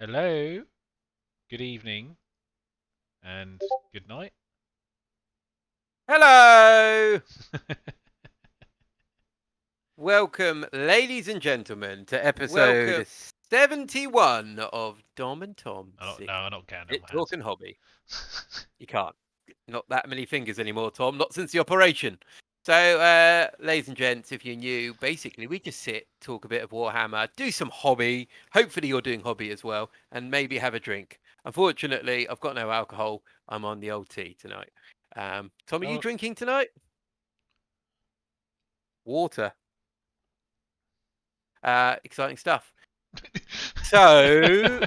Hello, good evening, and good night. Hello! Welcome, ladies and gentlemen, to episode 71 of Dom and Tom. No, I'm not counting Bit my hands. talking hobby. You can't. Not that many fingers anymore, Tom. Not since the operation. So, ladies and gents, if you're new, basically we just sit, talk a bit of Warhammer, do some hobby. Hopefully you're doing hobby as well, and maybe have a drink. Unfortunately, I've got no alcohol. I'm on the old tea tonight. Tom, are you Oh, drinking tonight? Water. Exciting stuff. So,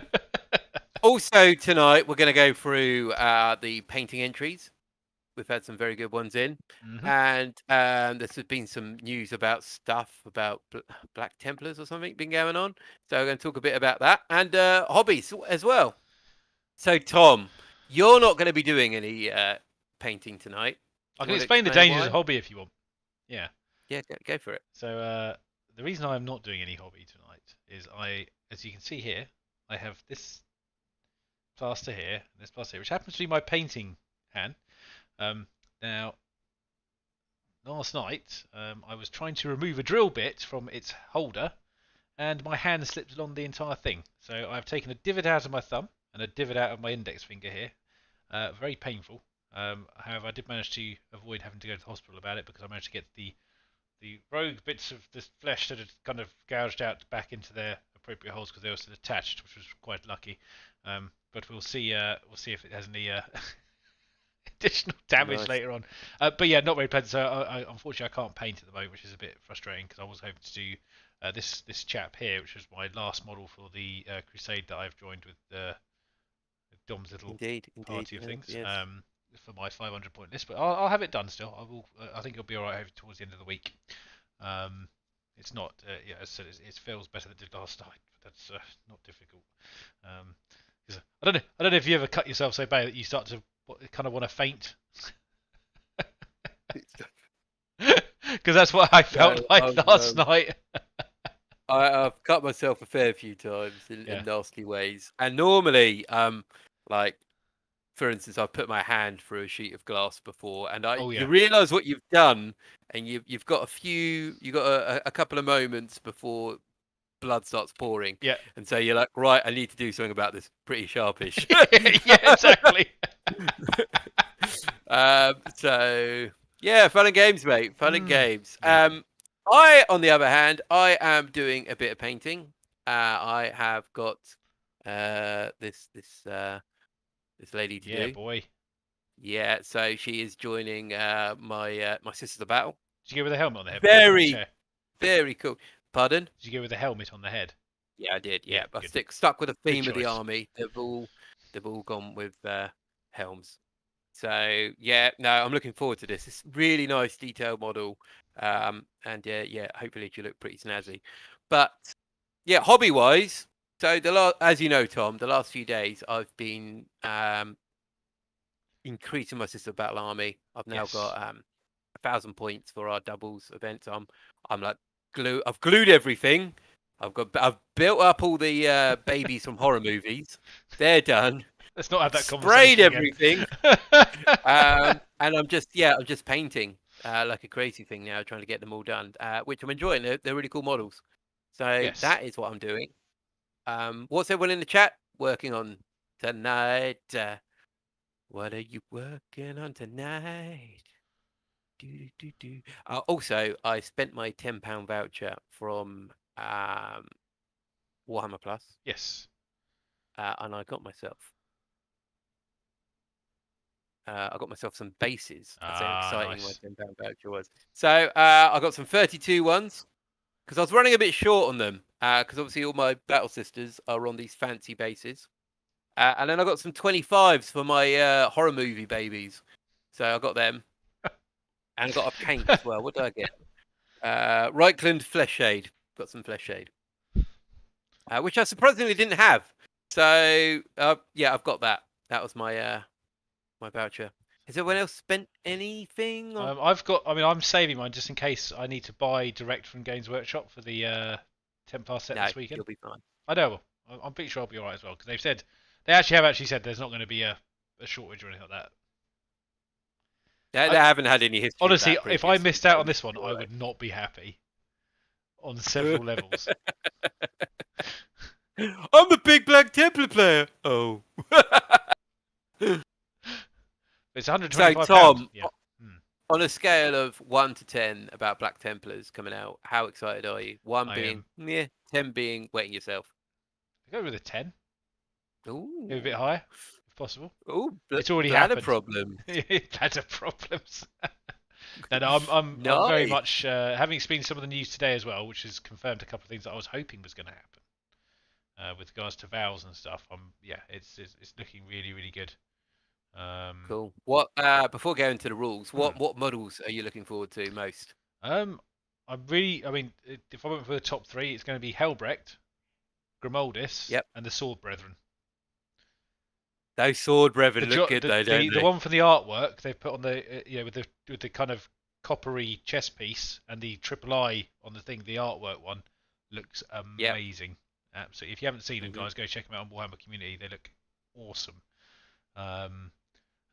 also tonight we're going to go through the painting entries. We've had some very good ones in, and there's been some news about stuff about Black Templars or something been going on. So we're going to talk a bit about that and hobbies as well. So Tom, you're not going to be doing any painting tonight. I Do you can want to explain the explain dangers why? of hobby if you want. Yeah. Yeah, go for it. So the reason I'm not doing any hobby tonight is as you can see here, I have this plaster here, and this plaster here, which happens to be my painting hand. Now, last night, I was trying to remove a drill bit from its holder, and my hand slipped along the entire thing. So I've taken a divot out of my thumb and a divot out of my index finger here. Very painful. However, I did manage to avoid having to go to the hospital about it because I managed to get the rogue bits of the flesh that had kind of gouged out back into their appropriate holes because they were still attached, which was quite lucky. But we'll see. We'll see if it has any additional damage Nice. later on. But yeah, not very pleasant. So unfortunately, I can't paint at the moment, which is a bit frustrating because I was hoping to do this chap here, which was my last model for the crusade that I've joined with Dom's little Indeed, party of yes, things. yes. For my 500 point list, but I'll have it done still. I will. I think it'll be alright over towards the end of the week. It's not. Yeah, as I said, it feels better than it did last night, but that's not difficult. Um, I don't know. I don't know if you ever cut yourself so bad that you start to kind of want to faint. Because that's what I felt No, like last night. I've cut myself a fair few times in Yeah. nasty ways, and normally, like for instance, I've put my hand through a sheet of glass before, and Oh you yeah. realise what you've done, and you've got a couple of moments before blood starts pouring, Yeah. and so you're like, right, I need to do something about this pretty sharpish. Yeah. Exactly. So yeah, fun and games, mate. Fun and games. Yeah. I, on the other hand, I am doing a bit of painting. I have got this lady to Yeah, do. boy. Yeah, so she is joining my Sisters of Battle. Did you go with a helmet on the head? Very, Chair? very cool. Pardon? Did you go with a helmet on the head? Yeah, I did. Yeah, Yeah, I good. stuck with the Good theme of the choice. army. They've all gone with helms. So yeah, no, I'm looking forward to this. It's really nice detailed model, and yeah, hopefully it should look pretty snazzy. But yeah, hobby wise, so as you know, Tom, the last few days I've been increasing my Sister Battle Army. I've now got 1,000 points for our doubles event. I'm like I've glued everything. I've built up all the babies from horror movies. They're done. Let's not have that Sprayed conversation again. everything. And I'm just painting like a crazy thing now, trying to get them all done, which I'm enjoying. They're really cool models. So Yes. that is what I'm doing. What's everyone in the chat working on tonight? What are you working on tonight? Also, I spent my £10 voucher from Warhammer Plus. Yes. And I got myself some bases. That's how exciting Nice. my £10 voucher was. So I got some 32 ones because I was running a bit short on them because obviously all my Battle Sisters are on these fancy bases. And then I got some 25s for my horror movie babies. So I got them. And I got a paint as well. What did I get? Reichland Flesh Shade. Got some Flesh Shade. Which I surprisingly didn't have. So yeah, I've got that. That was my my voucher. Has anyone else spent anything? I'm saving mine just in case I need to buy direct from Games Workshop for the Templar set No, this weekend. you'll be fine. I know. I'm pretty sure I'll be alright as well because they have said there's not going to be a shortage or anything like that. They haven't had any history. Honestly, of that if I previously, missed out on so this one, I would not be happy on several levels. I'm a big Black Templar player. Oh. It's So, £125. Tom, Yeah. on a scale of 1 to 10 about Black Templars coming out, how excited are you? 1 being, yeah, 10 being wetting yourself. Go with a 10. Ooh. Go a bit higher, if possible. Ooh, it's already bladder happened. problem. Bladder problems. No, I'm very much having experienced some of the news today as well, which has confirmed a couple of things that I was hoping was going to happen with regards to vows and stuff. It's looking really, really good. Cool. What before going to the rules, what models are you looking forward to most? I mean, if I went for the top 3, it's going to be Helbrecht, Grimoldis, and the Sword Brethren. Those Sword Brethren look good though, don't they? The one from the artwork they've put on the with the kind of coppery chest piece and the triple I on the thing, the artwork one looks amazing. Absolutely. If you haven't seen them, guys, go check them out on Warhammer Community. They look awesome.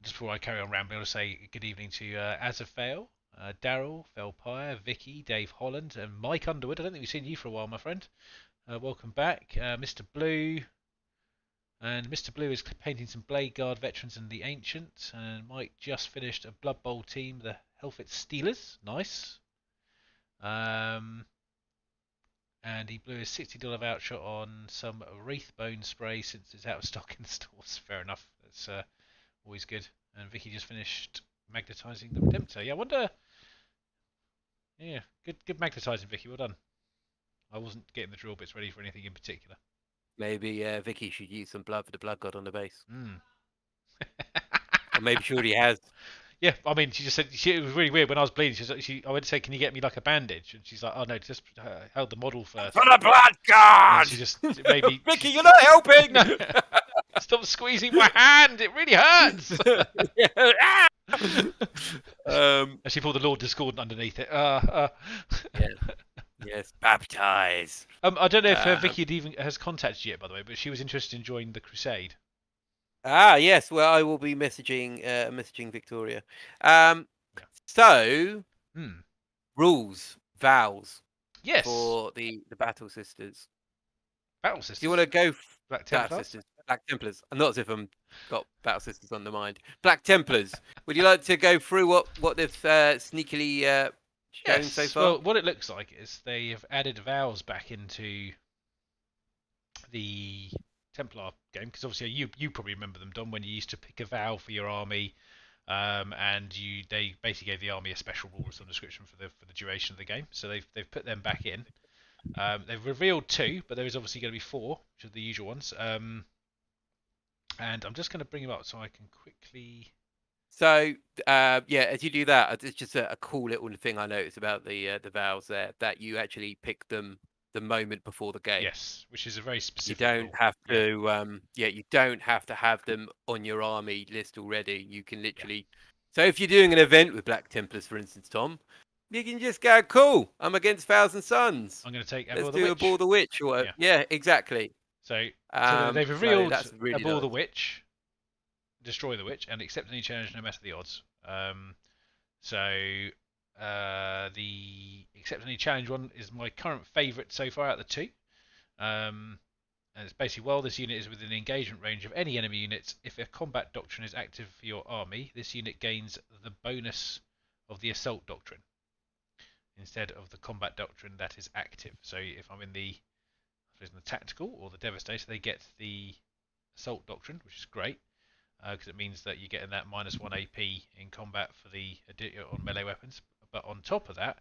Just before I carry on rambling, I'll say good evening to Azafale, Daryl, Felpire, Vicky, Dave Holland, and Mike Underwood. I don't think we've seen you for a while, my friend. Welcome back, Mr. Blue. And Mr. Blue is painting some Blade Guard veterans and the Ancient. And Mike just finished a Blood Bowl team, the Helfet Steelers. Nice. And he blew his $60 voucher on some Wraithbone spray since it's out of stock in stores. Fair enough. That's always good. And Vicky just finished magnetizing the Redemptor. Yeah, I wonder. Yeah, good magnetizing, Vicky. Well done. I wasn't getting the drill bits ready for anything in particular. Maybe Vicky should use some blood for the Blood God on the base. Or maybe she already has. Yeah, I mean, she just said it was really weird when I was bleeding. I went to say, "Can you get me like a bandage?" And she's like, "Oh no, just held the model first." For the Blood God. She just maybe Vicky, you're not helping. No. Stop squeezing my hand. It really hurts. And she pulled the Lord Discordant underneath it. Yes, baptize. I don't know if Vicky has contacted you yet, by the way, but she was interested in joining the Crusade. Yes. Well, I will be messaging Victoria. So, rules, vows. Yes. For the Battle Sisters. Battle Sisters. Do you want to go Black Templars? Black Templars. Not as if I'm got Battle Sisters on the mind. Black Templars. Would you like to go through what they've sneakily shown so far? Well, what it looks like is they have added vows back into the Templar game, because obviously you probably remember them, Don, when you used to pick a vow for your army, and they basically gave the army a special rule or some description for the duration of the game. So they've put them back in. They've revealed 2, but there is obviously going to be 4, which are the usual ones. And I'm just going to bring them up so I can quickly. So as you do that, it's just a cool little thing I noticed about the vows there, that you actually pick them the moment before the game. Yes, which is a very specific. You don't have to. You don't have to have them on your army list already. You can literally. So if you're doing an event with Black Templars, for instance, Tom, you can just go, cool, I'm against Thousand Suns. I'm going to take Let's do Abhor the Witch or whatever. Yeah, exactly. So they've revealed Abhor the Witch, destroy the Witch, and accept any challenge no matter the odds. The accept any challenge one is my current favourite so far out of the 2. And it's basically, while this unit is within the engagement range of any enemy units, if a combat doctrine is active for your army, this unit gains the bonus of the assault doctrine instead of the combat doctrine that is active. So if I'm in the tactical or the devastator, they get the assault doctrine, which is great because it means that you're getting that -1 AP in combat for on melee weapons. But on top of that,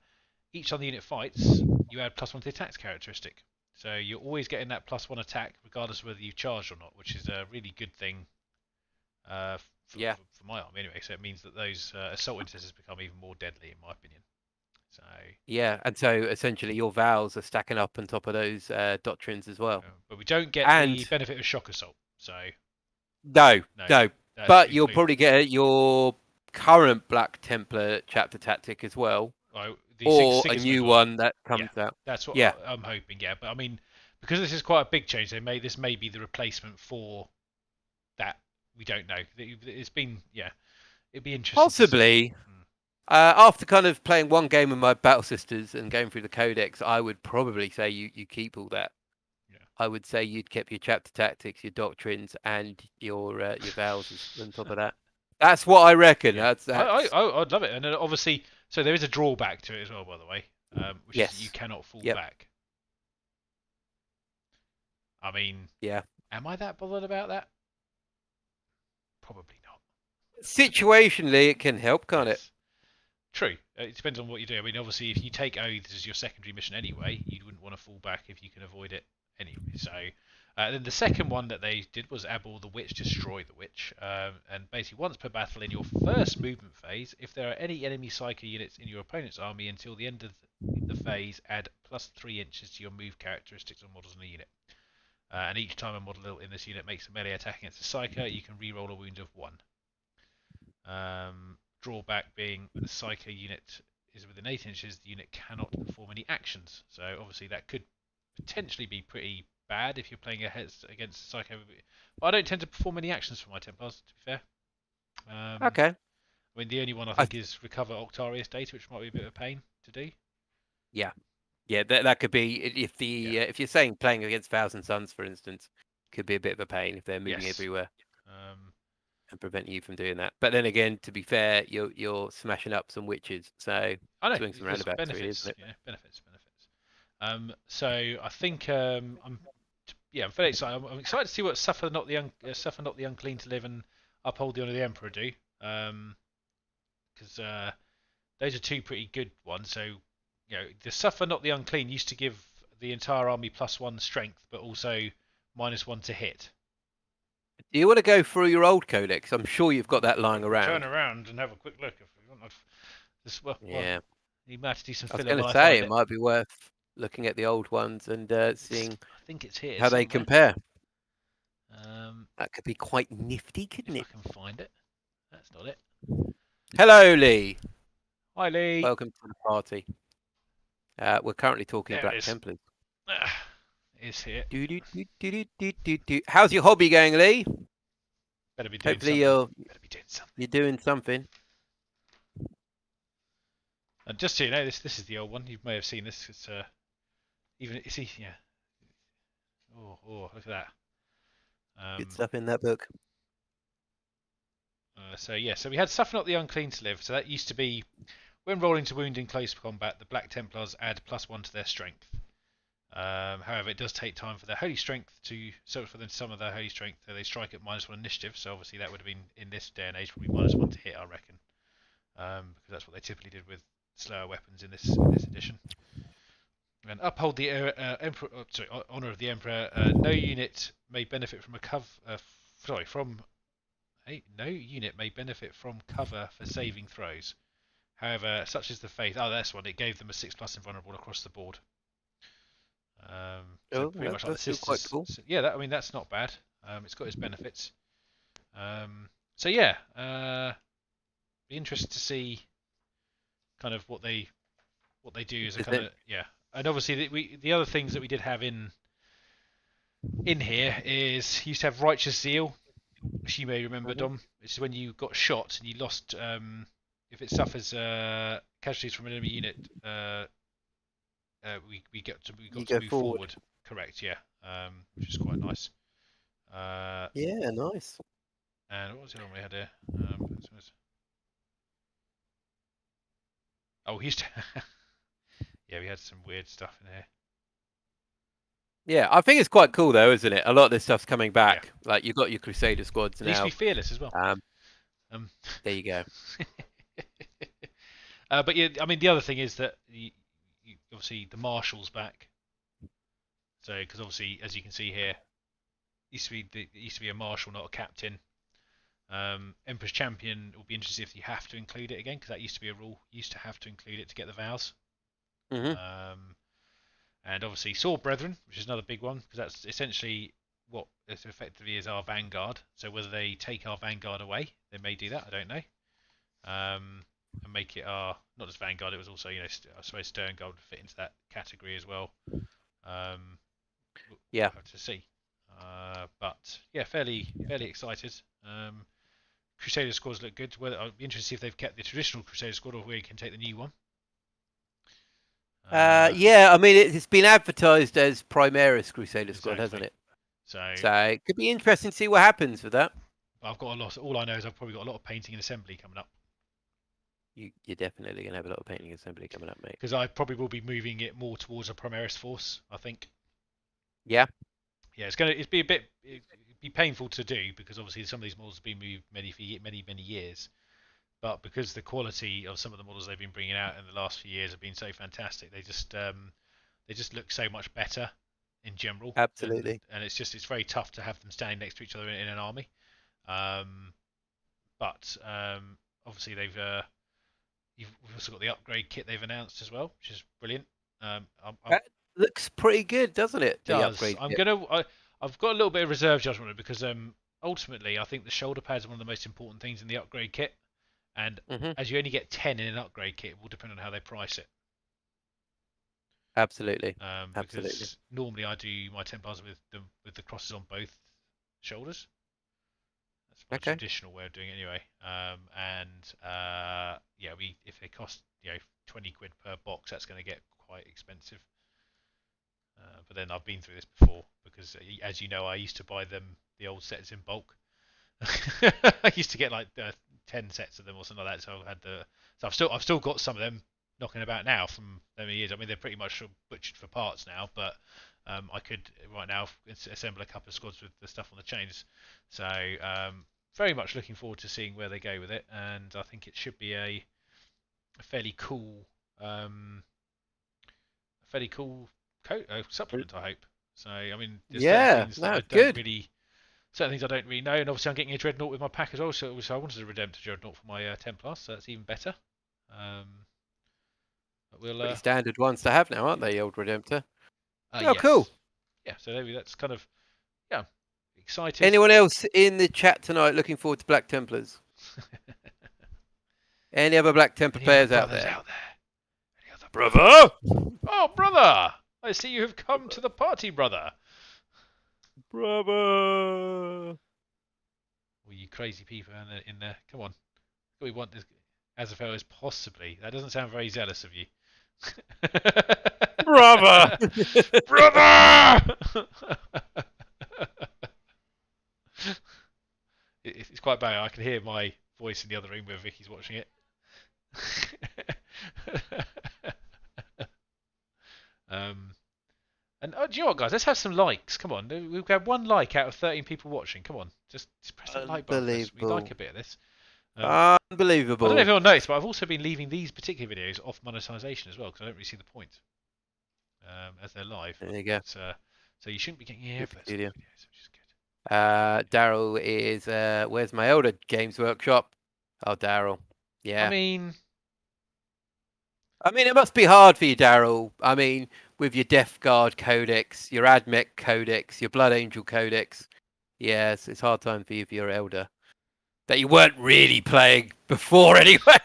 each time the unit fights, you add +1 to the attacks characteristic. So you're always getting that +1 attack, regardless of whether you've charged or not, which is a really good thing for my army anyway. So it means that those assault intercessors become even more deadly, in my opinion. So and so essentially your vows are stacking up on top of those doctrines as well. But we don't get the benefit of shock assault. So no. But you'll probably get your current Black Templar chapter tactic as well, or a new one that comes out. That's what I'm hoping. Yeah, but I mean, because this is quite a big change. This may be the replacement for that. We don't know. It's been it'd be interesting to see. Possibly. After kind of playing one game with my Battle Sisters and going through the Codex, I would probably say you keep all that. Yeah. I would say you'd kept your chapter tactics, your doctrines, and your vows on top of that. That's what I reckon. Yeah. That's I'd love it, and then obviously, so there is a drawback to it as well, by the way, which is you yes. cannot fall Yep. back. I mean, Yeah. am I that bothered about that? Probably not. Situationally, it can help, can't it? Yes. True. It depends on what you do. I mean, obviously, if you take oaths as your secondary mission anyway, you wouldn't want to fall back if you can avoid it anyway. So, then the second one that they did was Abel the Witch, destroy the Witch. And basically, once per battle in your first movement phase, if there are any enemy psycho units in your opponent's army until the end of the phase, add +3 inches to your move characteristics on models in the unit. And each time a model in this unit makes a melee attack against a psycho, you can re-roll a wound of 1. Drawback being when the psycho unit is within 8 inches, the unit cannot perform any actions. So obviously that could potentially be pretty bad if you're playing against psycho. But I don't tend to perform any actions for my Templars, to be fair. Okay. I mean, the only one I think is recover Octarius data, which might be a bit of a pain to do. Yeah. Yeah, that could be if you're saying playing against Thousand Suns, for instance, could be a bit of a pain if they're moving everywhere and preventing you from doing that. But then again, to be fair, you're smashing up some witches, so I know swings and roundabouts, benefits, really, isn't it? yeah, benefits. So I think I'm very excited. I'm excited to see what suffer not the unclean to live and uphold the honor of the emperor do. Because those are two pretty good ones. So the suffer not the unclean used to give the entire army +1 strength, but also -1 to hit. Do you want to go through your old codex? I'm sure you've got that lying around. Turn around and have a quick look if you want. Yeah. You might have to do some I was filler going while to I say find it it. might be worth looking at the old ones and seeing I think it's here how they somewhere. compare. Um, That could be quite nifty, couldn't if it? I can find it. That's not it. Hello, Lee. Hi, Lee. Welcome to the party. We're currently talking There it Black is. Templars. It's here. How's your hobby going, Lee? Better be doing Hopefully something. you're doing something. And just so you know, this is the old one. You may have seen this. It's yeah. Oh, look at that. Good stuff in that book. So we had Suffer Not the Unclean to live. So that used to be when rolling to wound in close combat, the Black Templars add +1 to their strength. However, it does take time for their holy strength for them to summon their holy strength. They strike at -1 initiative, so obviously that would have been in this day and age probably -1 to hit, I reckon, because that's what they typically did with slower weapons in this edition. And uphold the honor of the emperor. No unit may benefit from no unit may benefit from cover for saving throws. However, such is the faith. Oh, that's one. It gave them a 6+ invulnerable across the board. So pretty much like the sisters. Quite cool. So, that's not bad. It's got its benefits. Be interested to see kind of what they do as a kind of And obviously the other things that we did have in here is used to have righteous zeal, which you may remember, Dom. Which is when you got shot and you lost. If it suffers casualties from an enemy unit, we got to move forward. Correct, yeah. Which is quite nice. Yeah, nice. And what was the other one we had here? We used to. Yeah, we had some weird stuff in here. Yeah, I think it's quite cool though, isn't it? A lot of this stuff's coming back. Yeah. Like you've got your Crusader squads now. It used to be fearless as well. There you go. But yeah, I mean the other thing is that obviously the marshal's back. So because obviously as you can see here, it used to be a marshal, not a captain. Emperor's Champion will be interesting if you have to include it again, because that used to be a rule. You used to have to include it to get the vows. And obviously Sword Brethren, which is another big one, because that's essentially what it effectively is our vanguard. So whether they take our vanguard away, they may do that. I don't know. And make it our not just vanguard. It was also I suppose Stern Gold would fit into that category as well. Yeah. We'll have to see. But yeah, fairly excited. Crusader squads look good. Well, I'll be interested to see if they've kept the traditional Crusader squad or where you can take the new one. Yeah, I mean, it's been advertised as Primaris Crusader Squad, hasn't it? So it could be interesting to see what happens with that. I've got a lot. All I know is I've probably got a lot of painting and assembly coming up. You're definitely going to have a lot of painting assembly coming up, mate. Because I probably will be moving it more towards a Primaris force, I think. Yeah. Yeah, it'd be painful to do because obviously some of these models have been moved many years. But because the quality of some of the models they've been bringing out in the last few years have been so fantastic, they just look so much better in general. Absolutely. And it's very tough to have them standing next to each other in an army. But obviously we've also got the upgrade kit they've announced as well, which is brilliant. That looks pretty good, doesn't it? The upgrade kit. I've got a little bit of reserve judgment on it because ultimately I think the shoulder pads are one of the most important things in the upgrade kit. And as you only get 10 in an upgrade kit, it will depend on how they price it. Absolutely. Because normally I do my templars with the crosses on both shoulders. That's my traditional way of doing it anyway. If they cost 20 quid per box, that's going to get quite expensive. But then I've been through this before because, as you know, I used to buy the old sets in bulk. I used to get like 10 sets of them or something like that. So I've still got some of them knocking about now from many years. I mean, they're pretty much butchered for parts now, but I could right now assemble a couple of squads with the stuff on the chains. So very much looking forward to seeing where they go with it, and I think it should be a fairly cool supplement. I hope. So I mean, there's certain things that I don't really know, and obviously I'm getting a Dreadnought with my pack as well, so I wanted a Redemptor Dreadnought for my Templars, so that's even better. But we'll pretty standard ones to have now, aren't they, old Redemptor? Yes. Cool. Yeah, so maybe that's kind of excited. Anyone else in the chat tonight looking forward to Black Templars? Any other Black Templar players out there? Any other brother? Oh, brother! I see you have come to the party, brother. Brother! All you crazy people in there. Come on. We want this Azrael as possibly. That doesn't sound very zealous of you. Brother! Brother! It's quite bad. I can hear my voice in the other room where Vicky's watching it. And do you know what, guys? Let's have some likes. Come on, we've got 1 like out of 13 people watching. Come on, just press that like button. We like a bit of this. Unbelievable. I don't know if you'll notice, but I've also been leaving these particular videos off monetization as well because I don't really see the point as they're live. There you go. So you shouldn't be getting any adverts, videos, which is good. Daryl is where's my elder Games Workshop? Oh, Daryl. Yeah. I mean, it must be hard for you, Daryl. I mean, with your Death Guard Codex, your Admech Codex, your Blood Angel Codex. Yes, it's a hard time for you for your elder. That you weren't really playing before anyway.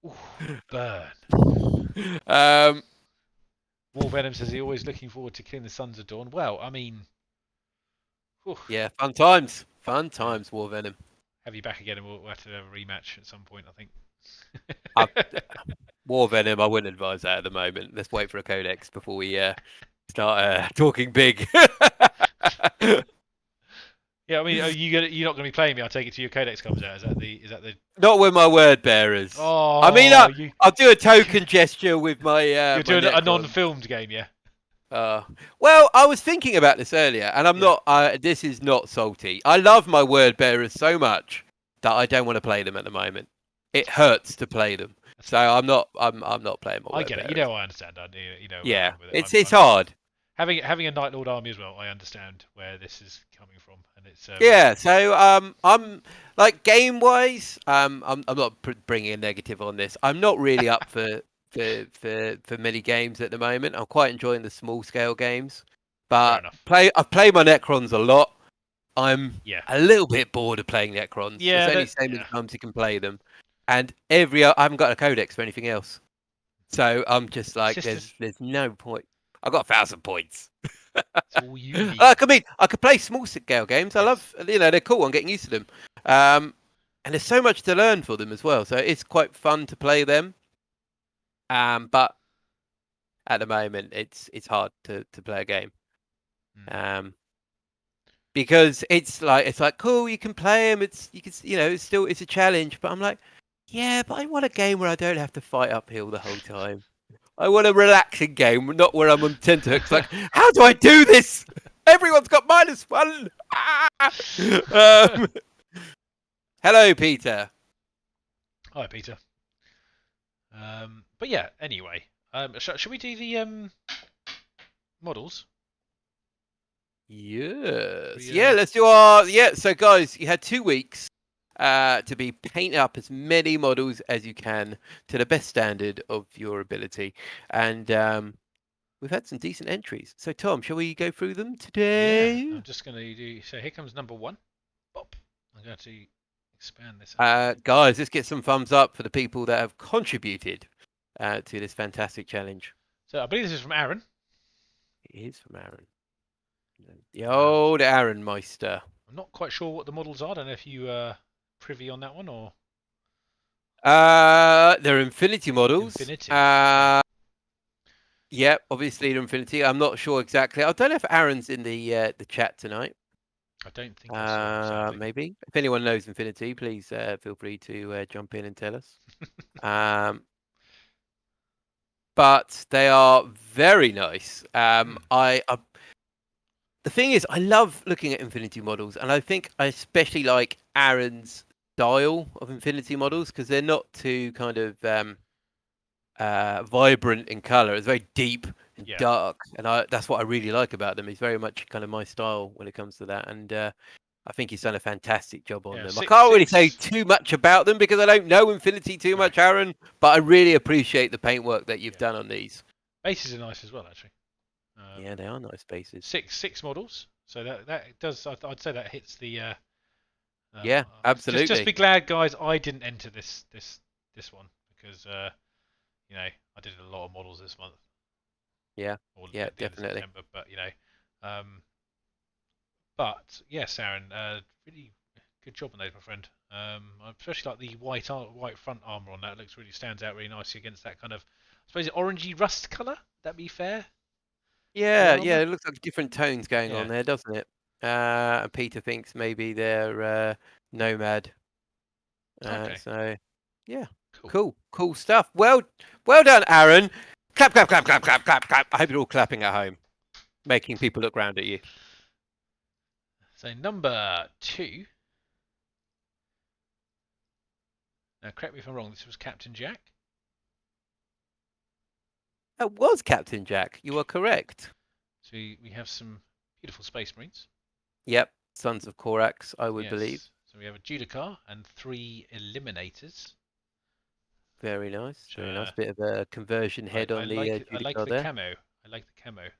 Ooh, burn. War Venom says he's always looking forward to killing the Sons of Dawn. Well, I mean, yeah, fun times, War Venom. Have you back again, and we'll have to have a rematch at some point, I think. War Venom, I wouldn't advise that at the moment. Let's wait for a Codex before we start talking big. Yeah, I mean, you're not going to be playing me. I take it till your Codex comes out. Is that the? Not with my word bearers. Oh, I mean, I'll do a token gesture with my. You're doing a non-filmed game, yeah. Well, I was thinking about this earlier, and I'm not. This is not salty. I love my word bearers so much that I don't want to play them at the moment. It hurts to play them, so I'm not. I'm not playing my. I get it. You know, I understand. You know. Yeah, it's hard. Having a Night Lord army as well, I understand where this is coming from, and it's. Yeah, so I'm like game wise, I'm not bringing a negative on this. I'm not really up for many games at the moment. I'm quite enjoying the small scale games, but I've played my Necrons a lot. I'm a little bit bored of playing Necrons. Yeah, there's only so many times you can play them, and I haven't got a Codex for anything else. So I'm just like, Sisters, there's no point. I got 1,000 points. it's all you need. I mean, I could play small scale games. I Yes. love, they're cool. I'm getting used to them. And there's so much to learn for them as well. So it's quite fun to play them. But at the moment, it's hard to play a game. Because it's like cool, you can play them. It's it's a challenge. But I'm like, yeah, but I want a game where I don't have to fight uphill the whole time. I want a relaxing game, not where I'm on tenterhooks. Like, how do I do this? Everyone's got -1. Hello, Peter. Hi, Peter. But yeah, anyway, should we do the models? Yes. Yeah. Let's do so guys, you had 2 weeks to be painting up as many models as you can to the best standard of your ability. And we've had some decent entries. So Tom, shall we go through them today? Yeah, I'm just going to do. So here comes number 1. Bop. I'm going to expand this out. Guys, let's get some thumbs up for the people that have contributed to this fantastic challenge. So I believe this is from Aaron. It is from Aaron. The old Aaron Meister. I'm not quite sure what the models are. I don't know if you privy on that one or. They're Infinity models. Infinity. Yeah, obviously they're Infinity. I'm not sure exactly. I don't know if Aaron's in the chat tonight. I don't think I saw him, maybe. If anyone knows Infinity, please feel free to jump in and tell us. But they are very nice. The thing is, I love looking at Infinity models, and I think I especially like Aaron's style of Infinity models because they're not too kind of vibrant in color. It's very deep and dark, and that's what I really like about them. It's very much kind of my style when it comes to that, and I think he's done a fantastic job on them. I can't really say too much about them because I don't know Infinity too much, Aaron, but I really appreciate the paintwork that you've done on these. Bases are nice as well, actually. Yeah, they are nice bases. Six models, so that does. I'd say that hits the. Yeah, absolutely. Just be glad, guys. I didn't enter this one because I did a lot of models this month. Yeah, yeah, definitely. September, but but yes, Aaron, really good job on those, my friend. I especially like the white front armor on that. It looks really stands out really nicely against that kind of, I suppose, orangey rust color. That be fair? Yeah, it looks like different tones going on there, doesn't it? Peter thinks maybe they're Nomad. Okay. So, yeah, cool stuff. Well done, Aaron. Clap, clap, clap, clap, clap, clap, clap. I hope you're all clapping at home, making people look round at you. So number 2. Now, correct me if I'm wrong. This was Captain Jack. That was Captain Jack. You are correct. So we have some beautiful Space Marines. Yep, Sons of Korax, I would believe. So we have a Judicar and 3 Eliminators. Very nice. Very nice. Bit of a conversion head on the Judicar I like the there. camo. I like the camo.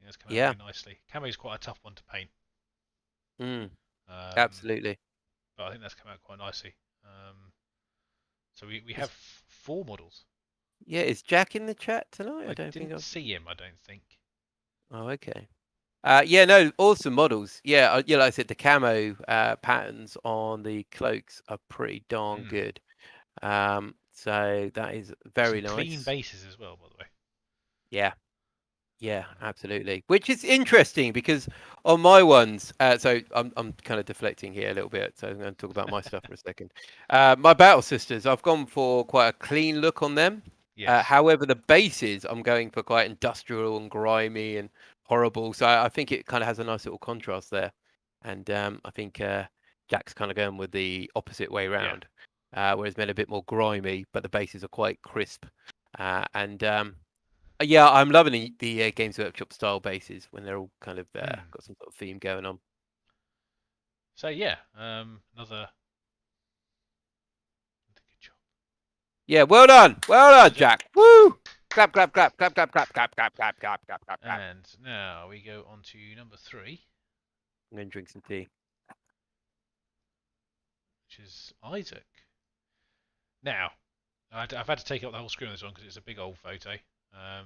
It's coming out very nicely. Camo is quite a tough one to paint. Absolutely. But I think that's come out quite nicely. So we have 4 models. Yeah, is Jack in the chat tonight? I didn't see him, I don't think. Oh, okay. Yeah, no, awesome models. Yeah, like I said, the camo patterns on the cloaks are pretty darn good. So that is very nice. Clean bases as well, by the way. Yeah, absolutely. Which is interesting because on my ones, so I'm kind of deflecting here a little bit. So I'm going to talk about my stuff for a second. My Battle Sisters, I've gone for quite a clean look on them. Yes. However, the bases, I'm going for quite industrial and grimy and horrible. So I think it kind of has a nice little contrast there. And I think Jack's kind of going with the opposite way around, whereas men are a bit more grimy, but the bases are quite crisp. Yeah, I'm loving the Games Workshop style bases when they're all kind of got some sort of theme going on. So yeah, another good job. Yeah, well done, Jack. Woo! Clap, clap, clap, clap, clap, clap, clap, clap, clap, clap, clap, clap. And now we go on to number 3. I'm going to drink some tea. Which is Isaac. Now, I've had to take up the whole screen on this one because it's a big old photo. I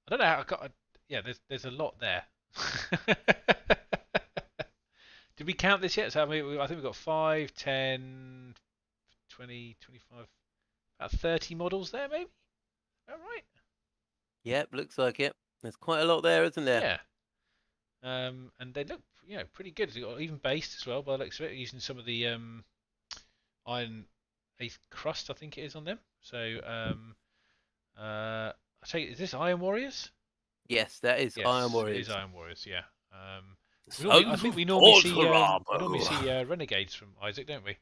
don't know how I got. Yeah, there's a lot there. Did we count this yet? So I think we've got 5, 10, 20, 25, about 30 models there, maybe? Is that right? Yep, looks like it. There's quite a lot there, isn't there? Yeah. And they look, pretty good. Even based as well by the looks of it, using some of the iron eighth crust, I think it is on them. So, I take is this Iron Warriors? Yes, that is Iron Yes, it is Warriors. Iron Warriors. Yeah. I Sons think of we normally see Torturamo. renegades from Isaac, don't we?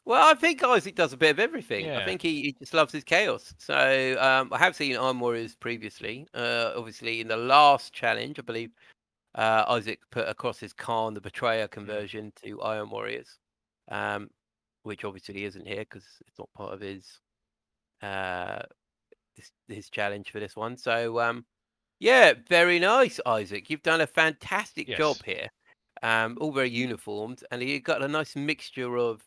Well, I think Isaac does a bit of everything. I Yeah. think he just loves his chaos. So I have seen Iron Warriors previously. Obviously, in the last challenge, I believe Isaac put across his Khan the Betrayer conversion to Iron Warriors, which obviously isn't here because it's not part of his challenge for this one. So yeah, very nice, Isaac. You've done a fantastic Yes. job here. All very uniformed, and you've got a nice mixture of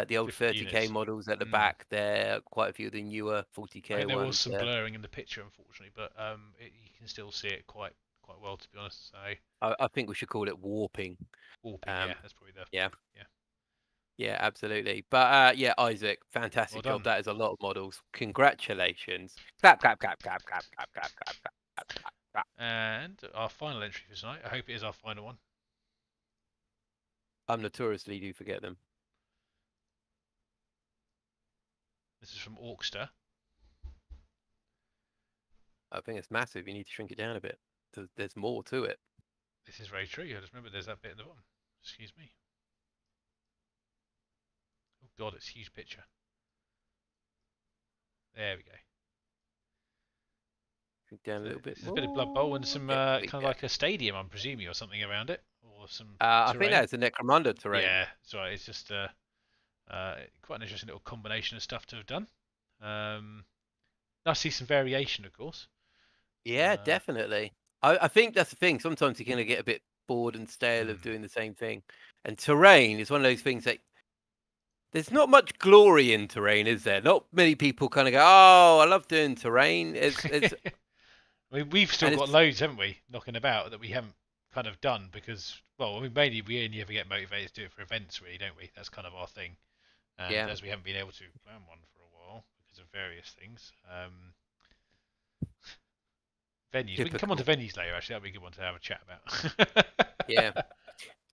the old Different 30k units. models at the back there, quite a few of the newer 40k I think there was ones some there. blurring in the picture, unfortunately, but you can still see it quite well, to be honest. So I think we should call it warping. warping, yeah, that's probably the Yeah, yeah. yeah, absolutely. But yeah, Isaac, Well fantastic job. done. That is a lot of models. Congratulations. Clap, clap, clap, clap, clap, clap, clap, clap, clap, clap, clap, clap. And our final entry for tonight. I hope it is our final one. I'm notoriously do forget them. This is from Orkster. I think it's massive. You need to shrink it down a bit. There's more to it. This is very true. I just remember there's that bit in the bottom. Excuse me. Oh god, it's a huge picture. There we go. Shrink down a little bit. There's a bit of Blood Bowl and some Yeah, kind of like a stadium, I'm presuming, or something around it, or some I terrain. think that's a Necromunda terrain. Yeah, that's right. It's just quite an interesting little combination of stuff to have done. Nice to see some variation, of course. Yeah, definitely. I think that's the thing. Sometimes you're going to get a bit bored and stale of Mm. doing the same thing. And terrain is one of those things that there's not much glory in terrain, is there? Not many people kind of go, "Oh, I love doing terrain." It's I mean, we've still got loads, haven't we, knocking about that we haven't kind of done because, well, I mean, mainly we only ever get motivated to do it for events, really, don't we? That's kind of our thing. And yeah. as we haven't been able to plan one for a while because of various things, venues. Typical. We can come on to venues later. Actually, that'd be a good one to have a chat about. Yeah.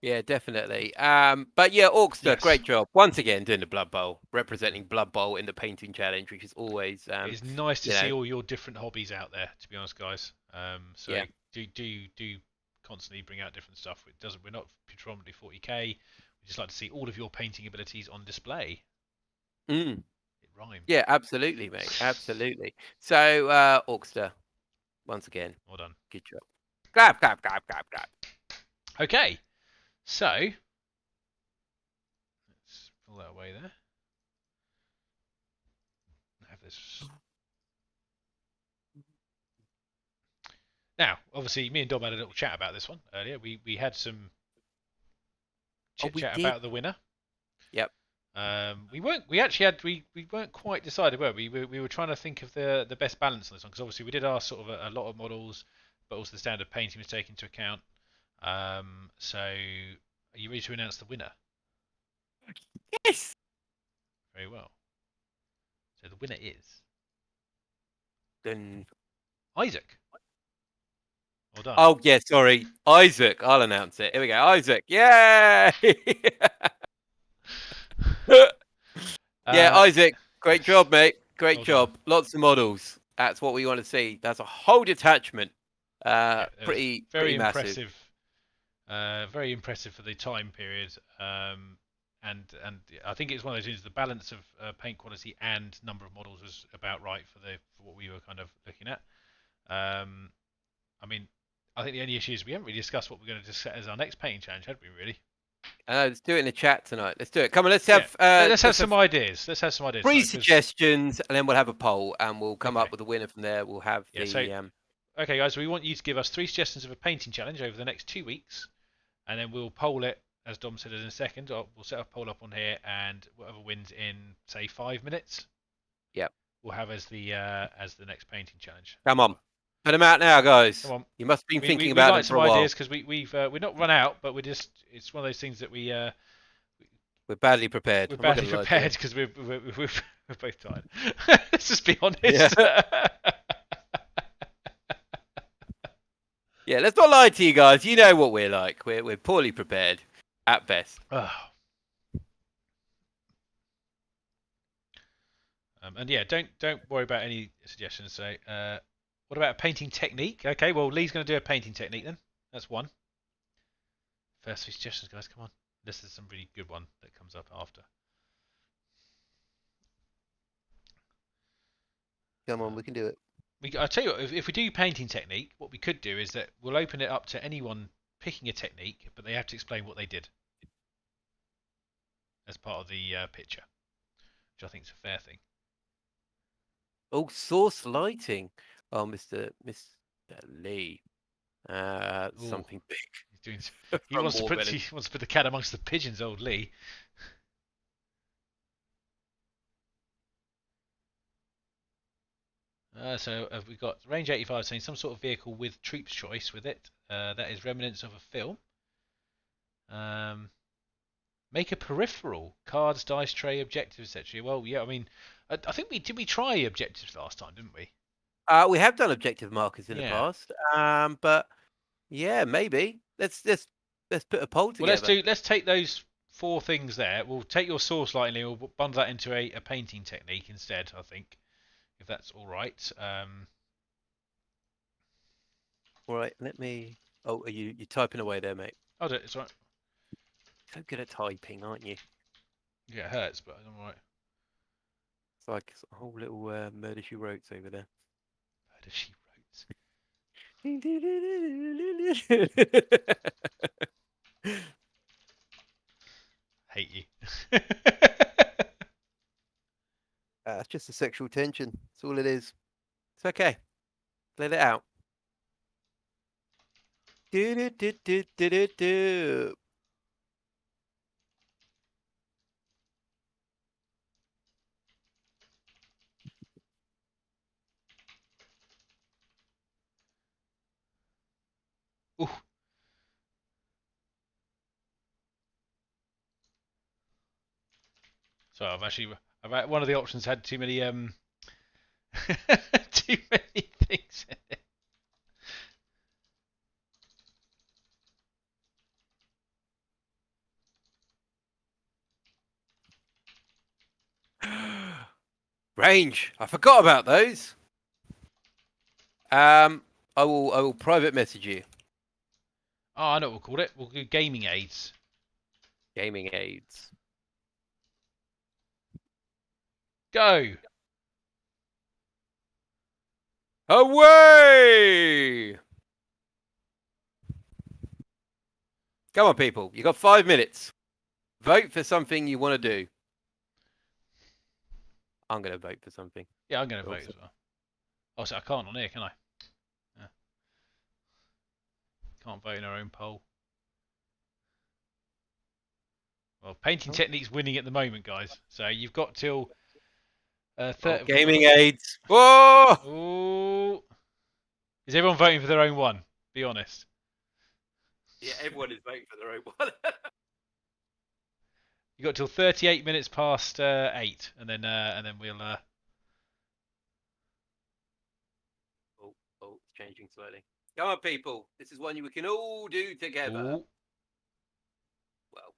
Yeah, definitely. But yeah, Orkster, Yes. great job once again doing the Blood Bowl, representing Blood Bowl in the painting challenge, which is always. It's nice to see all your different hobbies out there. To be honest, guys. So yeah. do constantly bring out different stuff. It doesn't. We're not predominantly 40k. We just like to see all of your painting abilities on display. Mm. It rhymed. Yeah, absolutely, mate. Absolutely. So, Orkster, once again, Well done. good job. Clap, clap, clap, clap, clap. Okay, so let's pull that away there. Have this. Now, obviously, me and Dom had a little chat about this one earlier. We had some chit chat about the winner. Yep. We weren't quite decided, were we? We were trying to think of the best balance on this one because obviously we did our sort of a lot of models, but also the standard painting was taken into account. So are you ready to announce the winner? Yes. Very well. So the winner is Then Isaac. Well done. Oh yeah, sorry, Isaac. I'll announce it. Here we go, Isaac. Yay! Yeah, Isaac. Great job, mate. Great job. Lots of models. That's what we want to see. That's a whole detachment. Pretty impressive. Massive. Very impressive for the time period. And I think it's one of those things. The balance of paint quality and number of models was about right for what we were kind of looking at. I mean, I think the only issue is we haven't really discussed what we're going to just set as our next painting challenge, had we? Really? Let's do it in the chat tonight. Let's do it. Come on, let's have some ideas. Let's have some ideas. 3 suggestions, and then we'll have a poll, and we'll come up with a winner from there. We'll have Okay, guys, we want you to give us 3 suggestions of a painting challenge over the next 2 weeks, and then we'll poll it as Dom said in a second, we'll set a poll up on here, and whatever wins in say 5 minutes, Yep. we'll have as the next painting challenge. Come on, put them out now, guys. Come on. You must have been thinking We about like them some for a while. ideas because we're not run out, but it's one of those things that we're badly prepared. We're badly prepared because we're both tired. Let's just be honest. Yeah. Yeah, let's not lie to you guys. You know what we're like. We're poorly prepared at best. And yeah, don't worry about any suggestions. So, what about a painting technique? Okay, well Lee's going to do a painting technique then. That's one. First 3 suggestions, guys. Come on. This is some really good one that comes up after. Come on, we can do it. I'll tell you what, if we do painting technique, what we could do is that we'll open it up to anyone picking a technique, but they have to explain what they did as part of the picture, which I think is a fair thing. Oh, source lighting. Oh, Mr. Lee. Something big. He's doing. He wants to put the cat amongst the pigeons, old Lee. So we've got range 85 saying some sort of vehicle with troops choice with it. That is remnants of a film. Make a peripheral, cards, dice tray, objectives, etc. Well, yeah, I mean, I think we try objectives last time, didn't we? We have done objective markers in the past. But yeah, maybe let's put a poll together. Well, let's take those 4 things there. We'll take your source lighting, and we'll bundle that into a painting technique instead, I think. If that's all right. All right, let me. Oh, you're typing away there, mate. I'll do it. It's all right. So good at typing, aren't you? Yeah, it hurts, but I'm all right. It's like a whole little Murder She Wrote over there. Murder She Wrote. Hate you. It's just a sexual tension. That's all it is. It's okay. Let it out. Do. Ooh. So one of the options had too many too many things in it. Range. I forgot about those. I will private message you. Oh, I know what we'll call it. We'll do gaming aids. Gaming aids. Go. Away! Come on, people. You got 5 minutes. Vote for something you want to do. I'm going to vote for something. Yeah, I'm going to vote as well. Oh, so I can't on here, can I? Yeah. Can't vote in our own poll. Well, painting technique's winning at the moment, guys. So you've got till... gaming aids. Whoa! Ooh. Is everyone voting for their own one? Be honest. Yeah, everyone is voting for their own one. You got till 38 minutes past 8, and then we'll. Oh, it's changing slightly. Come on, people. This is one we can all do together. Ooh. Well,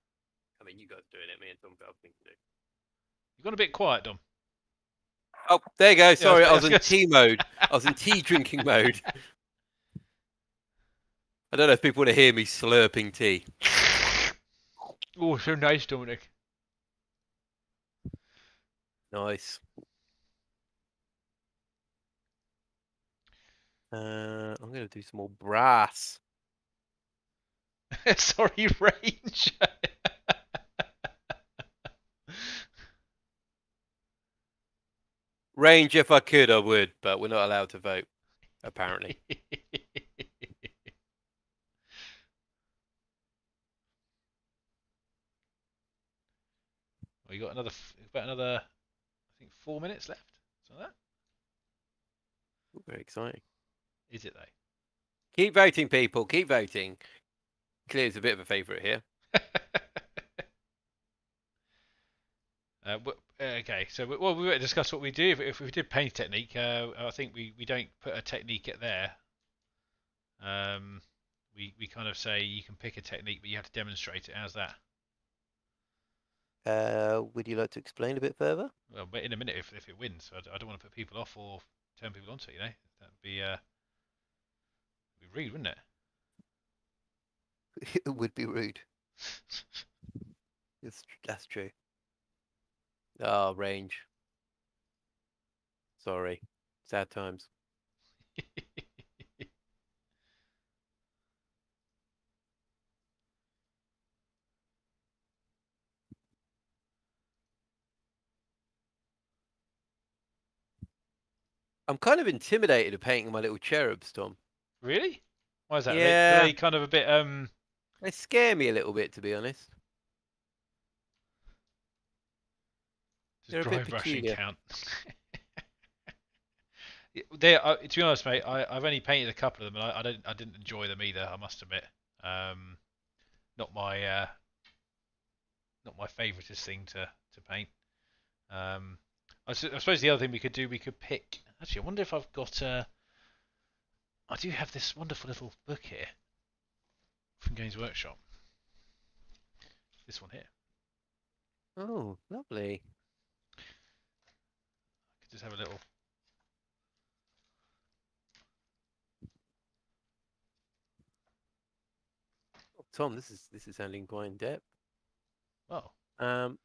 I mean, you guys are doing it. Me and Tom got other things to do. You've gone a bit quiet, Dom. Oh, there you go. Sorry, yeah, I was in tea mode. I was in tea drinking mode. I don't know if people want to hear me slurping tea. Oh, so nice, Dominic. Nice. I'm going to do some more brass. Sorry, range. Range, if I could, I would, but we're not allowed to vote, apparently. We got about another, I think 4 minutes left. Something like Ooh, very exciting. that. Is it though? Keep voting, people. Keep voting. Clear's a bit of a favourite here. Okay, so we better discuss what we do. If we did paint technique, I think we don't put a technique at there. We kind of say you can pick a technique, but you have to demonstrate it. How's that? Would you like to explain a bit further? Well, but in a minute, if it wins, I don't want to put people off or turn people onto it. You know, that'd be rude, wouldn't it? It would be rude. That's true. Oh, range. Sorry. Sad times. I'm kind of intimidated of painting my little cherubs, Tom. Really? Why is that? Yeah. Are they kind of a bit They scare me a little bit, to be honest. They're Does a bit dry brushing peculiar. count? To be honest, mate, I've only painted a couple of them, and I didn't enjoy them either. I must admit, not my favouriteest thing to paint. I suppose the other thing we could do, we could pick. Actually, I wonder if I've got. I do have this wonderful little book here from Games Workshop. This one here. Oh, lovely. I could just have a little. Oh, Tom, this is sounding quite in depth. Well, Um,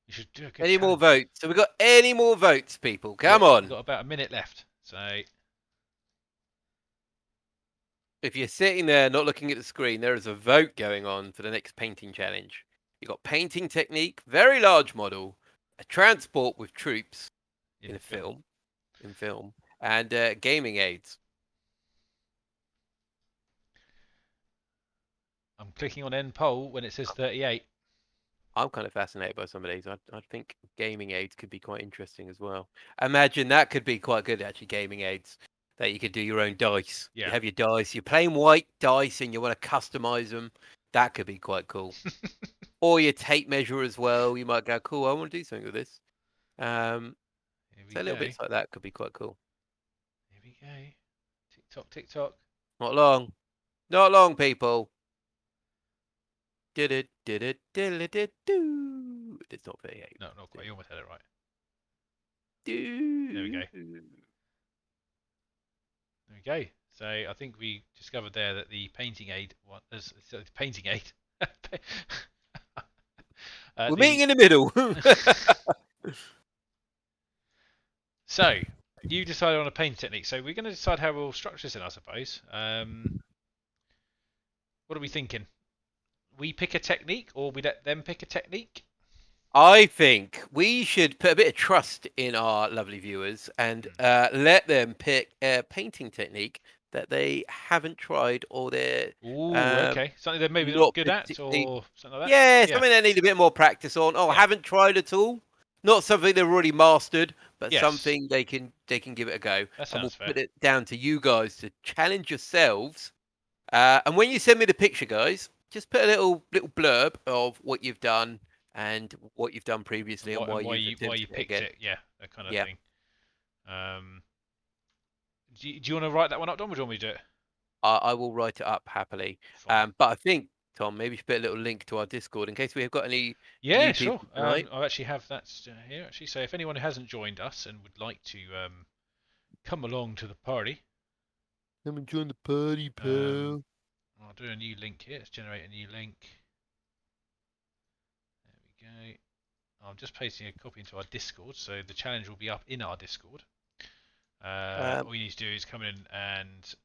you should do a good any more challenge. votes? So we got any more votes, people? Come We've on. got about a minute left, so If you're sitting there not looking at the screen, there is a vote going on for the next painting challenge. You got painting technique, very large model, a transport with troops in a film, and gaming aids. I'm clicking on end poll when it says 38. I'm kind of fascinated by some of these. I think gaming aids could be quite interesting as well. Imagine that could be quite good, actually, gaming aids. That you could do your own dice. Yeah. You have your dice, you're plain white dice, and you want to customize them. That could be quite cool. Or your tape measure as well. You might go, cool, I want to do something with this. Here we So go. little bits like that could be quite cool. Here we go. Tick tock, tick tock. Not long. Not long, people. Did it. It's not 38. No, not quite. You almost had it right. There we go. There we go. So I think we discovered there that the painting aid the painting aid. We're meeting in the middle. So you decided on a paint technique. So we're going to decide how we'll structure this in, I suppose. What are we thinking? We pick a technique, or we let them pick a technique? I think we should put a bit of trust in our lovely viewers and let them pick a painting technique that they haven't tried or they're okay. Something they're maybe not good at, or something like that. Yeah, something they need a bit more practice on. Oh, haven't tried at all. Not something they've already mastered, but something they can give it a go. And we'll put it down to you guys to challenge yourselves. And when you send me the picture, guys, just put a little blurb of what you've done and what you've done previously and why you picked it. Yeah, that kind of thing. Do you want to write that one up, Dom, or do you want me to do it? I will write it up happily. But I think, Tom, maybe you should put a little link to our Discord in case we have got any. Yeah, sure. I actually have that here. Actually, so if anyone who hasn't joined us and would like to come along to the party, come and join the party, pal. I'll do a new link here. Let's generate a new link. There we go. I'm just pasting a copy into our Discord, so the challenge will be up in our Discord. All you need to do is come in and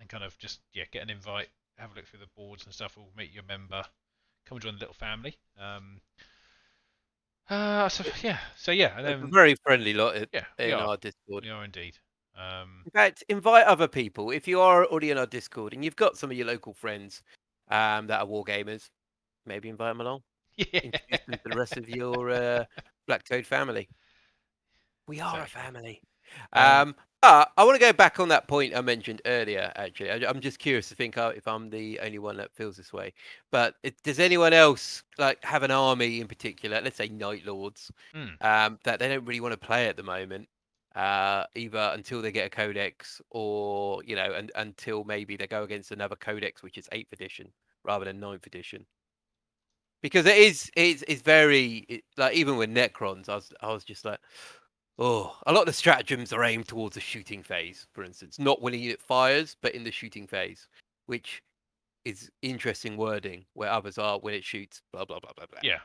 kind of just get an invite, have a look through the boards and stuff. We'll make you a member. Come and join the little family. So and then, a very friendly lot in our Discord. We are indeed. In fact, invite other people. If you are already in our Discord and you've got some of your local friends that are wargamers, maybe invite them along. Yeah. introduce them to the rest of your Black Toad family. We are Exactly. a family. Um, But I want to go back on that point I mentioned earlier. Actually, I'm just curious to think if I'm the only one that feels this way. But does anyone else like have an army in particular? Let's say Night Lords, hmm. that they don't really want to play at the moment, either until they get a Codex, or until maybe they go against another Codex, which is 8th edition rather than 9th edition. Because it's very like, even with Necrons, I was just like, oh, a lot of the stratagems are aimed towards the shooting phase, for instance, not when it fires, but in the shooting phase, which is interesting wording, where others are when it shoots, blah blah blah blah blah. Yeah.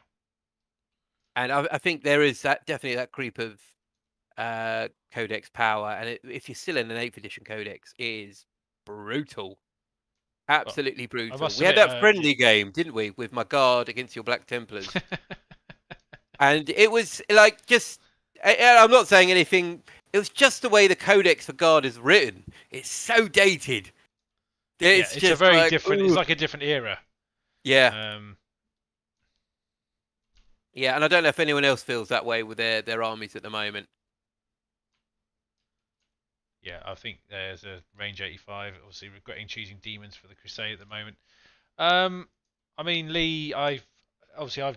And I think there is definitely that creep of Codex power, and if you're still in an 8th edition Codex, it is brutal. Well, Absolutely I brutal. must We had admit, that friendly game, didn't we, with my guard against your Black Templars? yeah. And it was like I'm not saying anything. It was just the way the Codex for Guard is written. It's so dated. It's It's a just very like, different. It's ooh. like a different era. Yeah, yeah. And I don't know if anyone else feels that way with their armies at the moment. Yeah, I think there's a range 85. Obviously, regretting choosing demons for the crusade at the moment. I mean, Lee, I've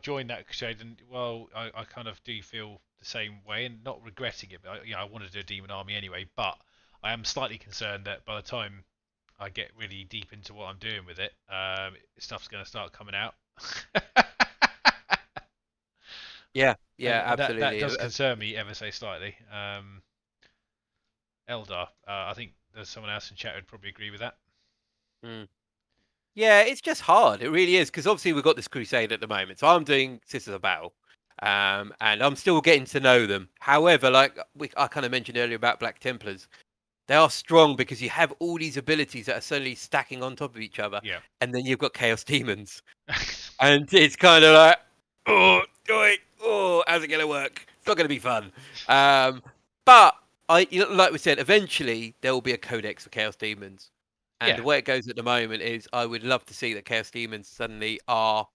joined that crusade, and well, I kind of do feel the same way, and not regretting it. But I wanted to do a demon army anyway. But I am slightly concerned that by the time I get really deep into what I'm doing with it, stuff's going to start coming out. Yeah, And that absolutely. does concern me ever so slightly. Eldar, I think there's someone else in chat who'd probably agree with that. Mm. Yeah, it's just hard. It really is, because obviously we've got this crusade at the moment. So I'm doing Sisters of Battle, and I'm still getting to know them. However, like I kind of mentioned earlier about Black Templars, they are strong because you have all these abilities that are suddenly stacking on top of each other, Yeah. and then you've got Chaos Demons, and it's kind of like, how's it going to work? It's not going to be fun. But like we said, eventually there will be a Codex for Chaos Demons. And Yeah. the way it goes at the moment is I would love to see that Chaos Demons suddenly are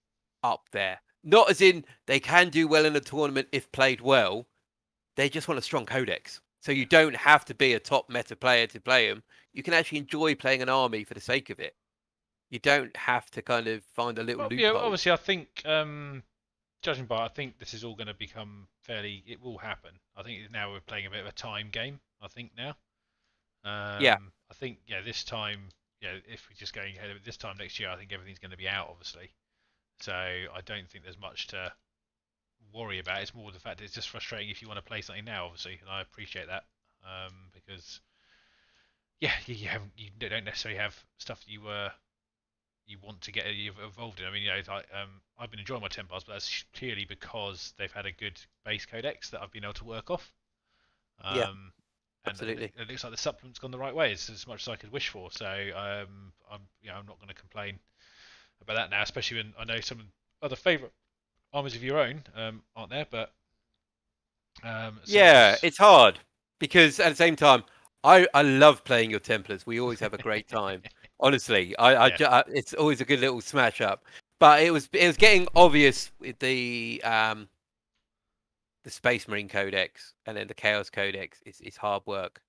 up there. Not as in they can do well in a tournament if played well. They just want a strong Codex. So you don't have to be a top meta player to play them. You can actually enjoy playing an army for the sake of it. You don't have to kind of find a little Well, yeah, loophole. obviously, I think, judging by, I think this is all going to become fairly. It will happen. I think now we're playing a bit of a time game. I think now. Yeah. I think this time, if we're just going ahead of it, this time next year, I think everything's going to be out, obviously. So I don't think there's much to worry about. It's more the fact that it's just frustrating if you want to play something now, obviously, and I appreciate that, because you don't necessarily have stuff you want to get involved in. I mean, I've been enjoying my Templars, but that's clearly because they've had a good base codex that I've been able to work off. Yeah. And Absolutely. it looks like the supplement's gone the right way. It's as much as I could wish for. So I'm not going to complain about that now, especially when I know some other favourite armies of your own aren't there. But Yeah, it's hard because at the same time, I love playing your Templars. We always have a great time. Honestly, it's always a good little smash up. But it was getting obvious with the Space Marine Codex and then the Chaos Codex. It's hard work,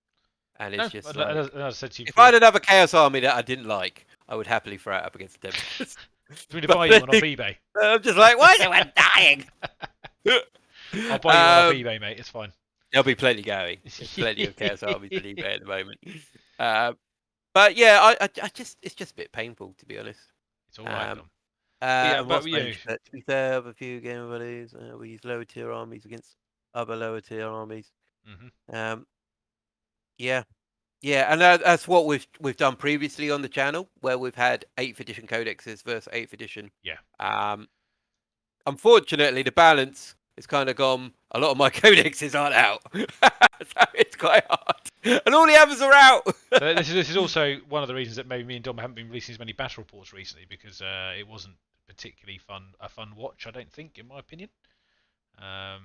and it's just like, as I said to you if before, I had another Chaos army that I didn't like, I would happily throw it up against the Templars. do you want to buy you one off eBay? I'm just like, why is everyone dying? I'll buy you one off eBay, mate. It's fine. There'll be plenty going. There's plenty of Chaos armies on eBay at the moment. But yeah, I just it's just a bit painful, to be honest. It's all right, Dom. And but what's strange, but to be fair, I have a few game values. We use lower tier armies against other lower tier armies. Mm-hmm. Yeah, and that's what we've done previously on the channel, where we've had 8th edition codexes versus 8th edition. Yeah. Unfortunately, the balance has kind of gone. A lot of my codexes aren't out, so it's quite hard, and all the others are out. This is also one of the reasons that maybe me and Dom haven't been releasing as many battle reports recently, because it wasn't particularly a fun watch, I don't think, in my opinion. I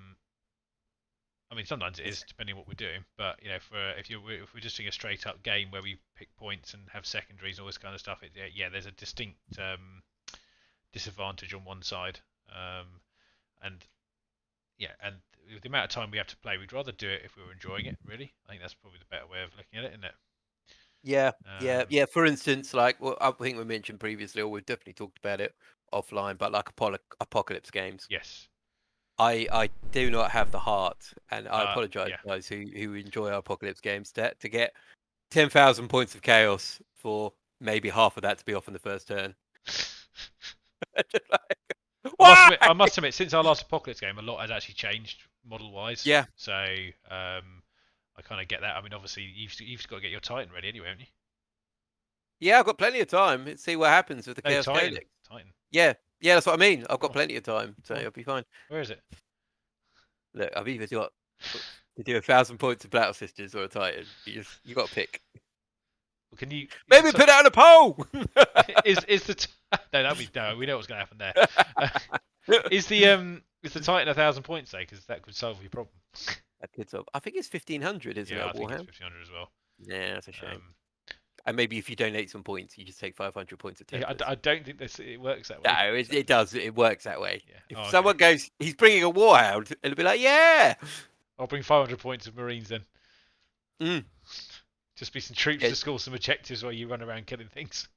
mean, sometimes it is, depending on what we're doing. But if we're just doing a straight up game where we pick points and have secondaries and all this kind of stuff, there's a distinct disadvantage on one side. And yeah, and with the amount of time we have to play, we'd rather do it if we were enjoying it. Really, I think that's probably the better way of looking at it, isn't it? Yeah, yeah, Um, yeah. For instance, like I think we mentioned previously, or we've definitely talked about it offline, but like apocalypse games. Yes. I do not have the heart, and I apologize, Yeah. guys, who enjoy our apocalypse games, to get 10,000 points of chaos for maybe half of that to be off in the first turn. Why? I must admit, since our last Apocalypse game, a lot has actually changed model-wise. Yeah. So I kind of get that. I mean, obviously, you've got to get your Titan ready anyway, haven't you? Yeah, I've got plenty of time. Let's see what happens with the No, Chaos Titan. Codex. Titan. Yeah, yeah, that's what I mean. I've got Oh. plenty of time, so Oh. it'll be fine. Where is it? Look, I've either got to do 1,000 points of Battle Sisters or a Titan. You got to pick. Well, can you Maybe put it on a poll. is the no? That'd be no. We know what's going to happen there. Is the Titan 1,000 points though? Because that could solve your problem. That kid's up. I think it's 1,500, isn't Yeah, it? I think Warhammer. it's 1,500 as well. Yeah, that's a shame. And maybe if you donate some points, you just take 500 points of templars. Yeah, I don't think it works that way. No, it does. It works that way. Yeah. If someone goes, he's bringing a warhound, it'll be like, yeah. I'll bring 500 points of Marines then. Mm. Just be some troops to score some objectives while you run around killing things.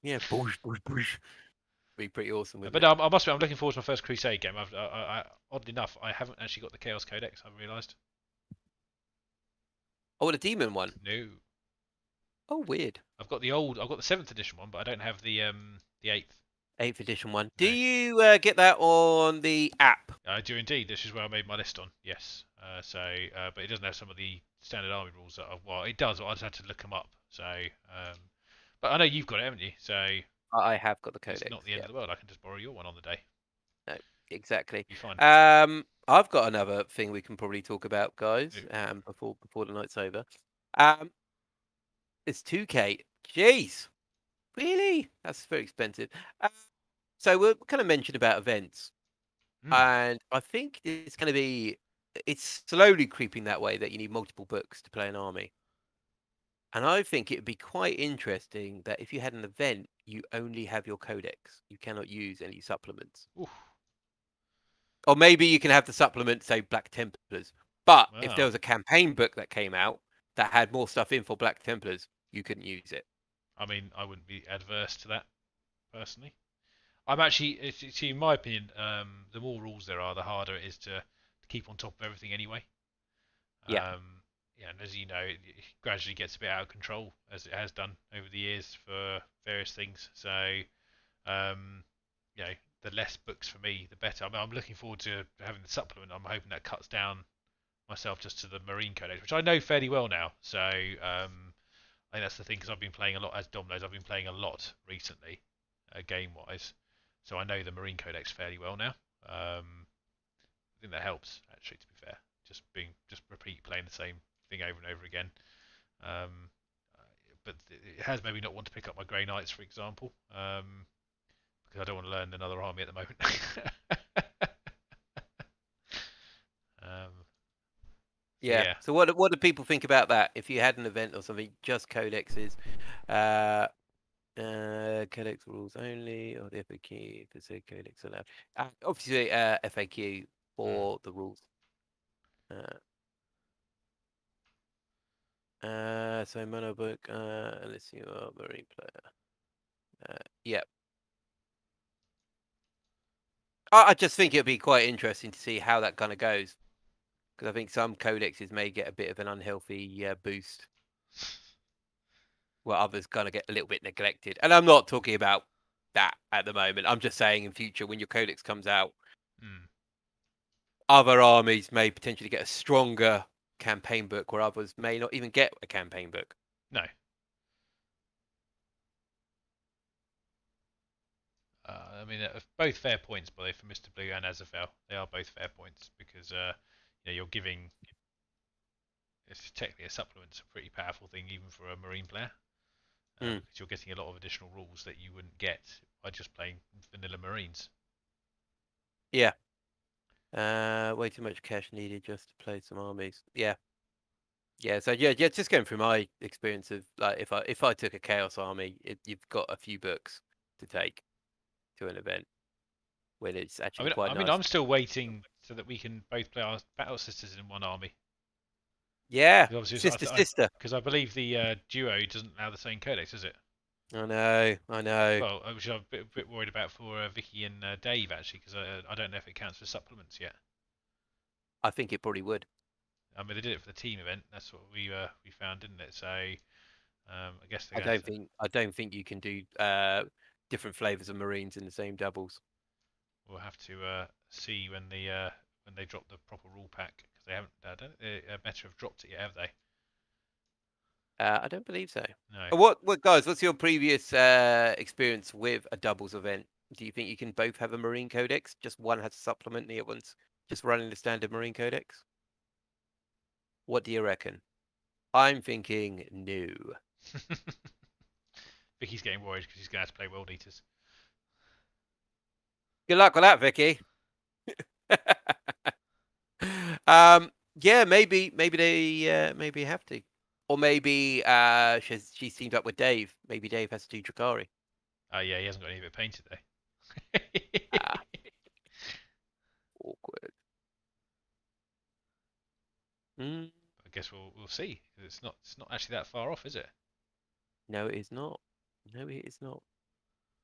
Yeah, boosh, boosh, boosh. Be pretty awesome. But I must admit, I'm looking forward to my first Crusade game. Oddly enough, I haven't actually got the Chaos Codex. I've realised. Oh, the demon one. No. Oh, weird. I've got the 7th edition one, but I don't have the 8th. 8th edition one. No. Do you get that on the app? I do indeed. This is where I made my list on. Yes. But it doesn't have some of the standard army rules that well, it does. But I just had to look them up. So, but I know you've got it, haven't you? So I have got the Codex. It's not the end of the world. I can just borrow your one on the day. No, exactly. Be fine. I've got another thing we can probably talk about, guys. Before the night's over. It's 2K. Jeez, really? That's very expensive. So we're kind of mentioned about events, and I think it's slowly creeping that way that you need multiple books to play an army. And I think it'd be quite interesting that if you had an event, you only have your codex. You cannot use any supplements. Oof. Or maybe you can have the supplement, say Black Templars. But Wow. if there was a campaign book that came out that had more stuff in for Black Templars, you couldn't use it. I mean, I wouldn't be adverse to that, personally. I'm actually, in my opinion, the more rules there are, the harder it is to keep on top of everything anyway. Yeah. Yeah, and as you know, it gradually gets a bit out of control, as it has done over the years for various things. So, you know, the less books for me, the better. I mean, I'm looking forward to having the supplement. I'm hoping that cuts down myself just to the Marine Codex, which I know fairly well now. So, I think that's the thing, because I've been playing a lot, as Dom knows, I've been playing a lot recently, game-wise. So I know the Marine Codex fairly well now. I think that helps, actually, to be fair. Just repeat playing the same thing over and over again. But it has made me not want to pick up my Grey Knights, for example, because I don't want to learn another army at the moment. Yeah. So what do people think about that? If you had an event or something, just codexes, codex rules only, or the FAQ if it's a codex allowed. Obviously, FAQ for the rules. So mono book. Let's see, Marine player. Yeah. I just think it'd be quite interesting to see how that kind of goes, because I think some codexes may get a bit of an unhealthy boost, while others kind of get a little bit neglected. And I'm not talking about that at the moment. I'm just saying in future, when your codex comes out, other armies may potentially get a stronger campaign book, where others may not even get a campaign book. No. I mean, both fair points, by the way, for Mr. Blue and Azafel. They are both fair points, because you know, you're giving. It's technically a supplement. It's a pretty powerful thing, even for a Marine player, because you're getting a lot of additional rules that you wouldn't get by just playing vanilla Marines. Yeah. Way too much cash needed just to play some armies. Yeah. Yeah. So yeah, just going through my experience of, like, if I took a Chaos army, you've got a few books to take to an event. when it's actually quite I nice. mean, I'm still waiting so that we can both play our battle sisters in one army. Yeah, 'Cause obviously, sister. because I believe the duo doesn't allow the same codex, does it? I know. Well, which I'm a bit worried about for Vicky and Dave actually, because I don't know if it counts for supplements yet. I think it probably would. I mean, they did it for the team event. That's what we found, didn't it? So I guess I don't think you can do different flavors of Marines in the same doubles. we'll have to see when they drop the proper rule pack, because they haven't. I don't Meta have dropped it yet, have they? I don't believe so. No. What guys? What's your previous experience with a doubles event? Do you think you can both have a Marine Codex? Just one has a supplement, the other one's just running the standard Marine Codex? What do you reckon? I'm thinking no. Vicky's getting worried because he's going to have to play World Eaters. Good luck with that, Vicky. Yeah, maybe they have to, or maybe she's teamed up with Dave. Maybe Dave has to do Drakari. Oh yeah, he hasn't got any of it painted though. Awkward. I guess we'll see. It's not actually that far off, is it? No, it is not. No, it is not.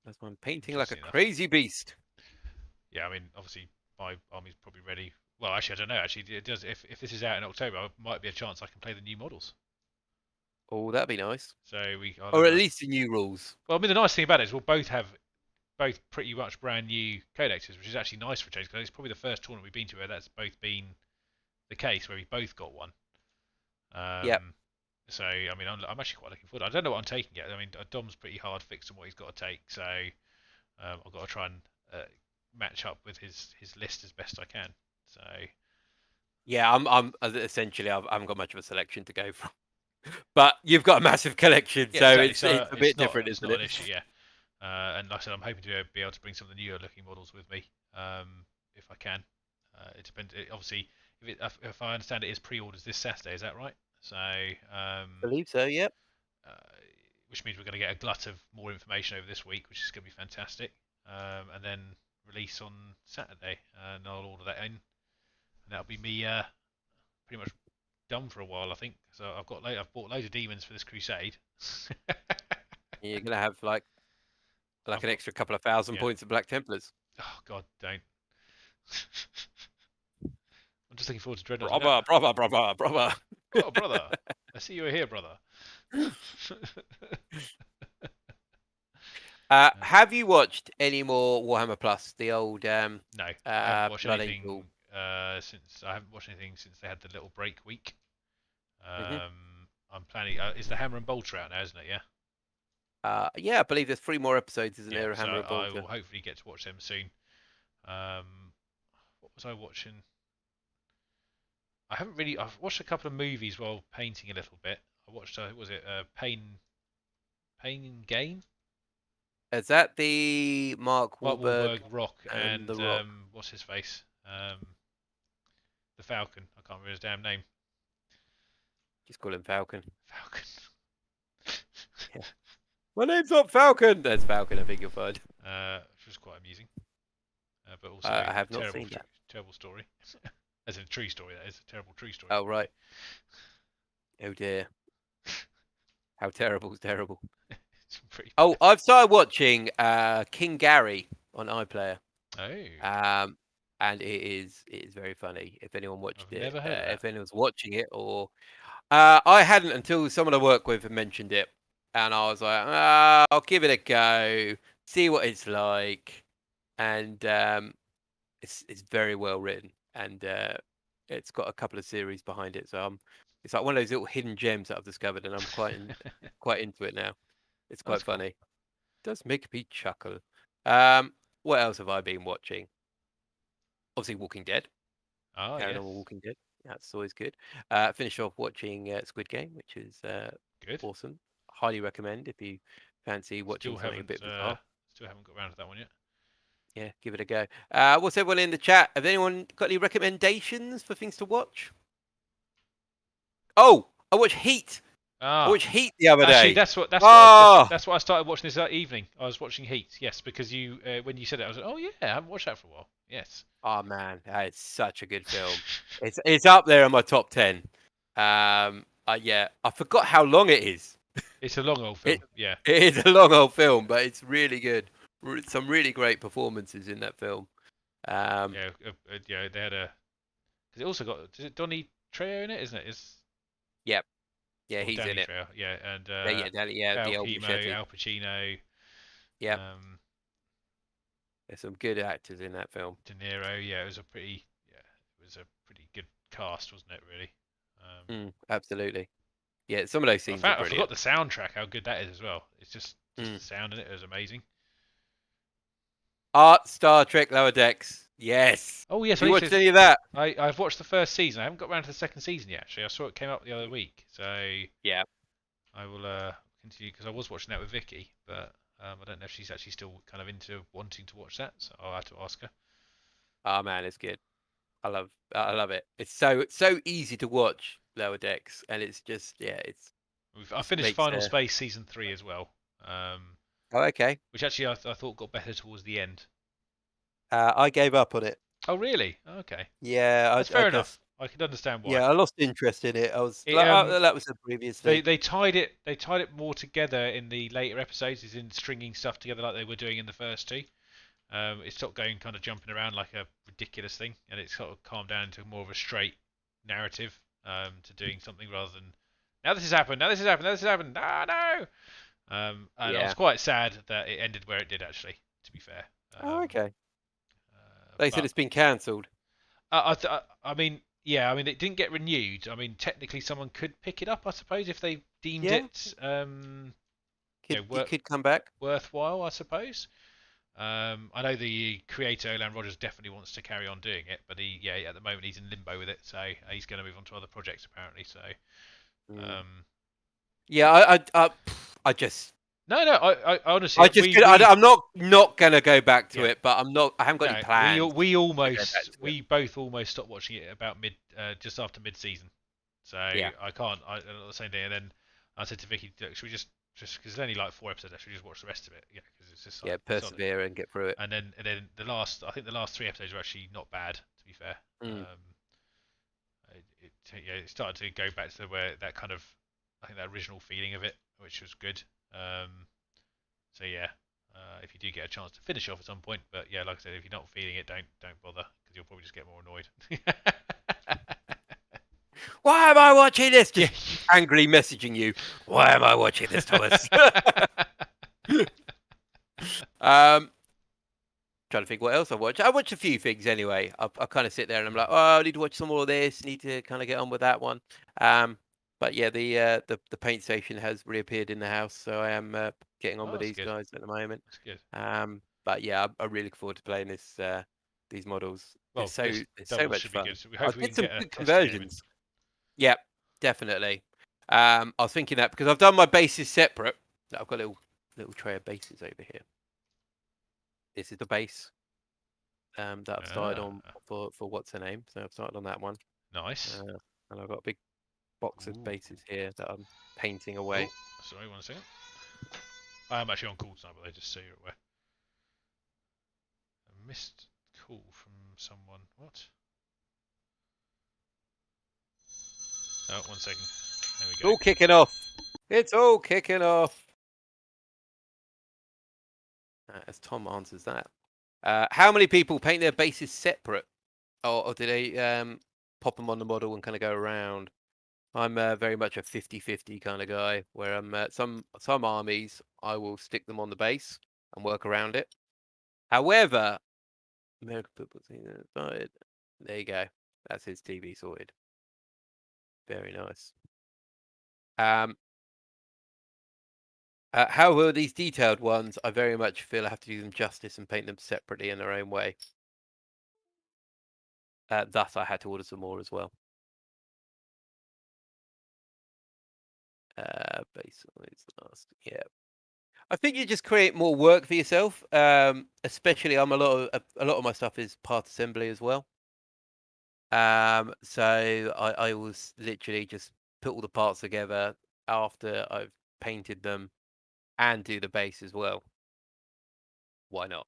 That's why I'm painting like a Interesting enough. crazy beast. Yeah, I mean, obviously my army's probably ready. Well, actually, I don't know. Actually, it does. If this is out in October, might be a chance I can play the new models. Oh, that'd be nice. So Or at least the new rules. Well, I mean, the nice thing about it is we'll both have pretty much brand new codexes, which is actually nice for a change, because it's probably the first tournament we've been to where that's both been the case, where we both got one. Yep. So I mean, I'm actually quite looking forward. I don't know what I'm taking yet. I mean, Dom's pretty hard fixed on what he's got to take, so I've got to try and match up with his list as best I can. So Yeah, I'm essentially I haven't got much of a selection to go from. But you've got a massive collection, yeah, so exactly. it's a bit different, it's isn't not it? an issue, yeah. And like I said, I'm hoping to be able to bring some of the newer looking models with me, if I can. It depends. Obviously, if I understand it is pre-orders this Saturday, is that right? So Believe so. Yep. which means we're going to get a glut of more information over this week, which is going to be fantastic. And then release on Saturday, and I'll order that in, and that'll be me pretty much done for a while, I think. So I've bought loads of demons for this crusade. You're gonna have like an extra couple of thousand points of Black Templars. Oh God, don't. I'm just looking forward to Dreadnoughts. Brother. Oh, brother. I see you here, brother. Have you watched any more Warhammer Plus? The old no, I haven't watched Blood anything Angel. since they had the little break week. I'm planning. Is the Hammer and Bolter out now, isn't it? Yeah. Yeah, I believe there's 3 more episodes, isn't there? So Hammer and I Bolter. will hopefully get to watch them soon. What was I watching? I've watched a couple of movies while painting a little bit. I watched, was it Pain and Gain? Is that the Mark Wahlberg, Rock, and The Rock? What's his face? The Falcon. I can't remember his damn name. Just call him Falcon. Falcon. Yeah. My name's not Falcon. There's Falcon. I think you'll find. Which was quite amusing. But also I have not seen that. Terrible story. As in a true story, that is a terrible true story. Oh right. Oh dear. How terrible is terrible. Oh, I've started watching King Gary on iPlayer. Oh. And it is very funny. If anyone watched I've never heard of if that. anyone's watching it, or I hadn't until someone I work with had mentioned it, and I was like, I'll give it a go, see what it's like, and it's very well written, and it's got a couple of series behind it, so it's like one of those little hidden gems that I've discovered, and I'm quite into it now. It's quite funny. It does make me chuckle. What else have I been watching? Obviously, Walking Dead. Oh, Carrying on with Walking Dead. That's always good. Finish off watching Squid Game, which is good. Awesome. Highly recommend if you fancy watching something a bit bizarre. Still haven't got around to that one yet. Yeah, give it a go. What's everyone in the chat? Have anyone got any recommendations for things to watch? Oh, I watched Heat. I Ah, watched Heat the other actually, day. that's what Oh, I started watching this evening. I was watching Heat. Yes, because you when you said it, I was like, oh yeah, I haven't watched that for a while. Yes. oh man, that is such a good film. It's up there in my top 10. Yeah, I forgot how long it is. It's a long old film. Yeah. It is a long old film, but it's really good. Some really great performances in that film. Yeah. Yeah. They had a. Because it also got. Is it Donnie Trejo in it? Isn't it? It's Yep. Yeah, or he's Danny in it. Trejo. Yeah, and Yeah, Val the old Kilmer, machete. Al Pacino. Yep. There's some good actors in that film. De Niro. Yeah, it was a pretty. Yeah, it was a pretty good cast, wasn't it? Really. Absolutely. Yeah, some of those scenes are I forgot brilliant. the soundtrack. How good that is as well. It's just the Mm. sound in it is amazing. Art Star Trek Lower Decks. Yes. Oh yes, Have you watched any of that? I've watched the first season. I haven't got around to the second season yet. Actually, I saw it came up the other week. So Yeah. I will continue because I was watching that with Vicky, but I don't know if she's actually still kind of into wanting to watch that. So I'll have to ask her. Oh man, it's good. I love it. It's so easy to watch Lower Decks, and it's just it's. I finished Final Space season 3 as well. Oh, okay. Which actually I thought got better towards the end. I gave up on it. Oh really? Okay. Yeah, That's fair enough. I could understand why. Yeah, I lost interest in it. I was that was the previous thing. They tied it more together in the later episodes, as in stringing stuff together like they were doing in the first two. It stopped going kind of jumping around like a ridiculous thing, and it sort of calmed down into more of a straight narrative to doing something rather than now this has happened, now this has happened, now this has happened. Ah no. And I was quite sad that it ended where it did. Actually, to be fair. Okay. They said it's been cancelled. I mean, yeah, I mean it didn't get renewed. I mean, technically someone could pick it up, I suppose, if they deemed it could come back. worthwhile, I suppose. I know the creator Alan Rogers definitely wants to carry on doing it, but at the moment he's in limbo with it, so he's going to move on to other projects apparently. So, I just no, I honestly, I'm not gonna go back to it, but I haven't got any plans. We both almost stopped watching it about just after mid-season, so I can't. I'm not the same day. And then I said to Vicky, should we just because there's only like 4 episodes, should we just watch the rest of it? Yeah, because it's just like, persevere and get through it. And then the last 3 episodes were actually not bad, to be fair. It started to go back to where that kind of, I think that original feeling of it, which was good. So yeah, if you do get a chance to finish off at some point, but yeah, like I said, if you're not feeling it, don't bother because you'll probably just get more annoyed. Why am I watching this? Just angrily messaging you. Why am I watching this, Thomas? Trying to think what else I watched. I watched a few things anyway. I kind of sit there and I'm like, oh, I need to watch some more of this. Need to kind of get on with that one. But yeah, the paint station has reappeared in the house, so I am getting on with these guys at the moment. That's good. But yeah, I really look forward to playing these models. Well, it's so much fun. I did some good conversions. Yeah, definitely. I was thinking that because I've done my bases separate. I've got a little tray of bases over here. This is the base that I've started on for what's her name. So I've started on that one. Nice. And I've got a big box of bases here that I'm painting away. Oh, sorry, 1 second. I am actually on call tonight, but I just so you're aware. A missed call from someone. What? Oh, 1 second. There we go. All kicking off. It's all kicking off. As Tom answers that. How many people paint their bases separate? Or do they pop them on the model and kind of go around? I'm very much a 50-50 kind of guy, where I'm some armies, I will stick them on the base and work around it. However, American football team started. There you go. That's his TV sorted. Very nice. However, these detailed ones, I very much feel I have to do them justice and paint them separately in their own way. Thus, I had to order some more as well. Base is last. Yeah, I think you just create more work for yourself. Especially, a lot of my stuff is part assembly as well. So I was literally just put all the parts together. after I've painted them and do the base as well. Why not?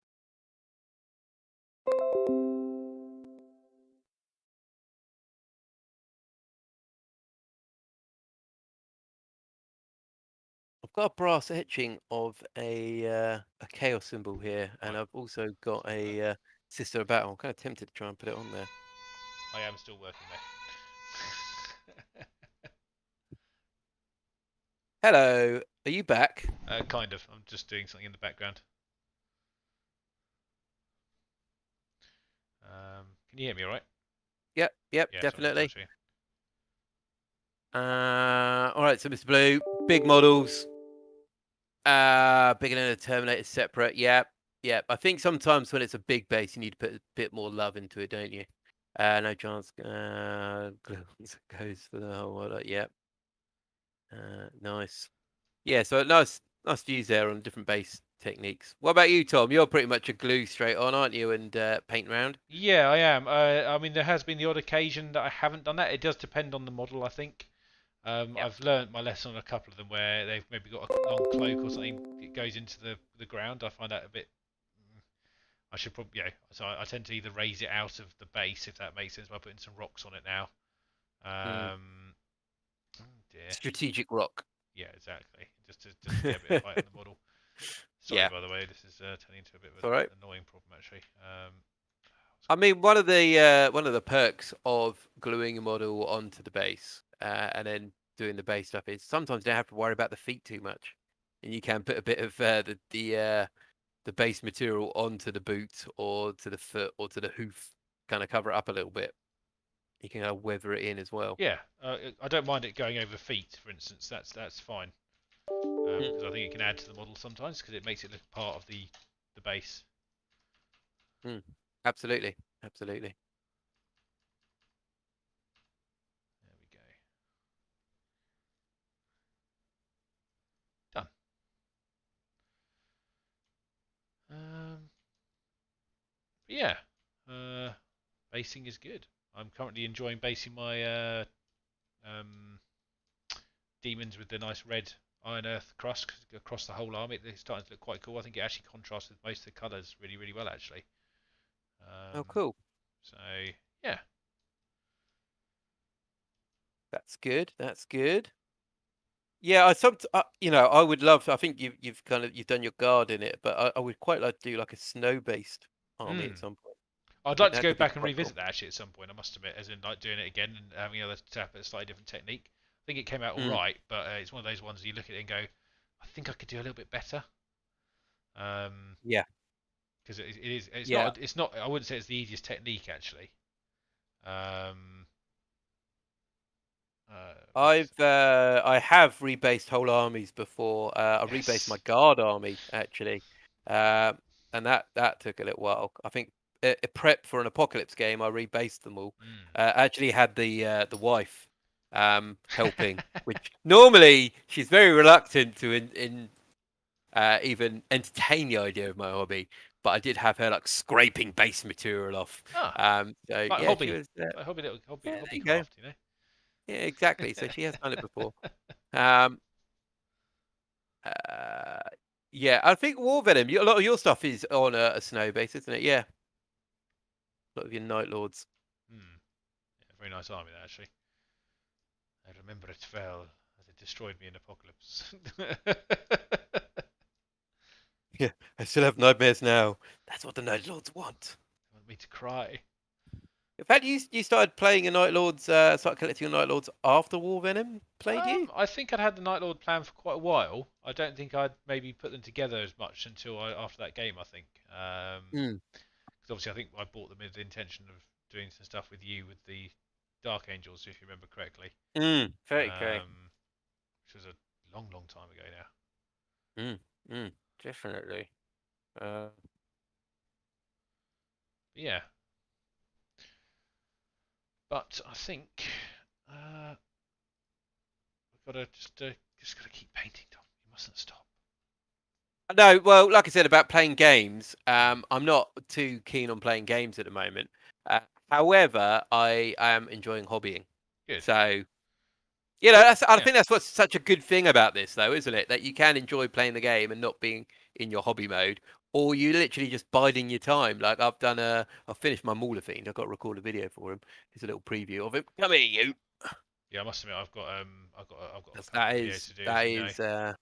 I've got a brass etching of a chaos symbol here, and Right. I've also got a Sister of Battle. I'm kind of tempted to try and put it on there. I am still working there. Hello, are you back? Kind of. I'm just doing something in the background. Can you hear me all right? Yep, Yeah, definitely. Sorry, All right, so Mr. Blue, big models, bigger than a Terminator separate. Yep. I think sometimes when it's a big base, you need to put a bit more love into it, don't you? No chance. Goes for the whole order. Yep. Nice. Yeah, so nice views there on different base techniques. What about you, Tom? You're pretty much a glue straight on, aren't you? And paint round. Yeah, I am. I mean, there has been the odd occasion that I haven't done that. It does depend on the model, I think. Yep. I've learnt my lesson on a couple of them where they've maybe got a long cloak or something. It goes into the ground. I find that a bit. I should probably, So I tend to either raise it out of the base, if that makes sense, by putting some rocks on it now. Oh dear. Strategic rock. Yeah, exactly. Just to get a bit of height on the model. Sorry, Yeah. by the way, this is turning into a bit of All right. an annoying problem actually. I mean, one of the perks of gluing a model onto the base and then doing the base stuff is sometimes you don't have to worry about the feet too much, and you can put a bit of the base material onto the boot or to the foot or to the hoof, kind of cover it up a little bit. You can kind of weather it in as well. Yeah, I don't mind it going over feet, for instance. That's fine because I think it can add to the model sometimes because it makes it look part of the base. Absolutely. There we go. Done. Yeah, basing is good. I'm currently enjoying basing my demons with the nice red iron earth crust across the whole arm. It's starting to look quite cool. I think it actually contrasts with most of the colours really, really well, actually. Oh, cool. So, yeah. That's good. Yeah, I would love. I think you've done your guard in it, but I would quite like to do like a snow-based army at some point. I'd I like think to that go could be back and quite revisit cool. that actually at some point. I must admit, as in like doing it again and having another tap at a slightly different technique. I think it came out all right, but it's one of those ones you look at it and go, I think I could do a little bit better. Yeah. Because it's Yeah. not. I wouldn't say it's the easiest technique actually. I have rebased whole armies before. I rebased my guard army actually, and that took a little while. I think a prep for an apocalypse game. I rebased them all. Actually had the wife helping, which normally she's very reluctant to even entertain the idea of my hobby. But I did have her like scraping base material off. So like yeah, hobby, she was. like hobby There you craft, go. Yeah, exactly. So she has done it before. Yeah, I think War Venom. A lot of your stuff is on a snow base, isn't it? Yeah, a lot of your Night Lords. Yeah, very nice army that actually. I remember it fell as it destroyed me in Apocalypse. Yeah, I still have nightmares now. That's what the Night Lords want. They want me to cry. In fact, you started playing a Night Lords, started collecting your Night Lords after War Venom played you? I think I'd had the Night Lord plan for quite a while. I don't think I'd maybe put them together as much until after that game. I think because obviously I think I bought them with the intention of doing some stuff with you with the Dark Angels, if you remember correctly. Very correct. Which was a long, long time ago now. Definitely. Yeah. But I think we've got to just got to keep painting, Tom. You mustn't stop. No, well, like I said about playing games, I'm not too keen on playing games at the moment. However, I am enjoying hobbying. Good. So, You know, I Yeah. think that's what's such a good thing about this, though, isn't it? That you can enjoy playing the game and not being in your hobby mode, or you literally just biding your time. Like I've finished my Mauler Fiend. I've got to record a video for him. Here's a little preview of him. Come here, you. Yeah, I must admit, I've got a couple That of videos is to do, as you know.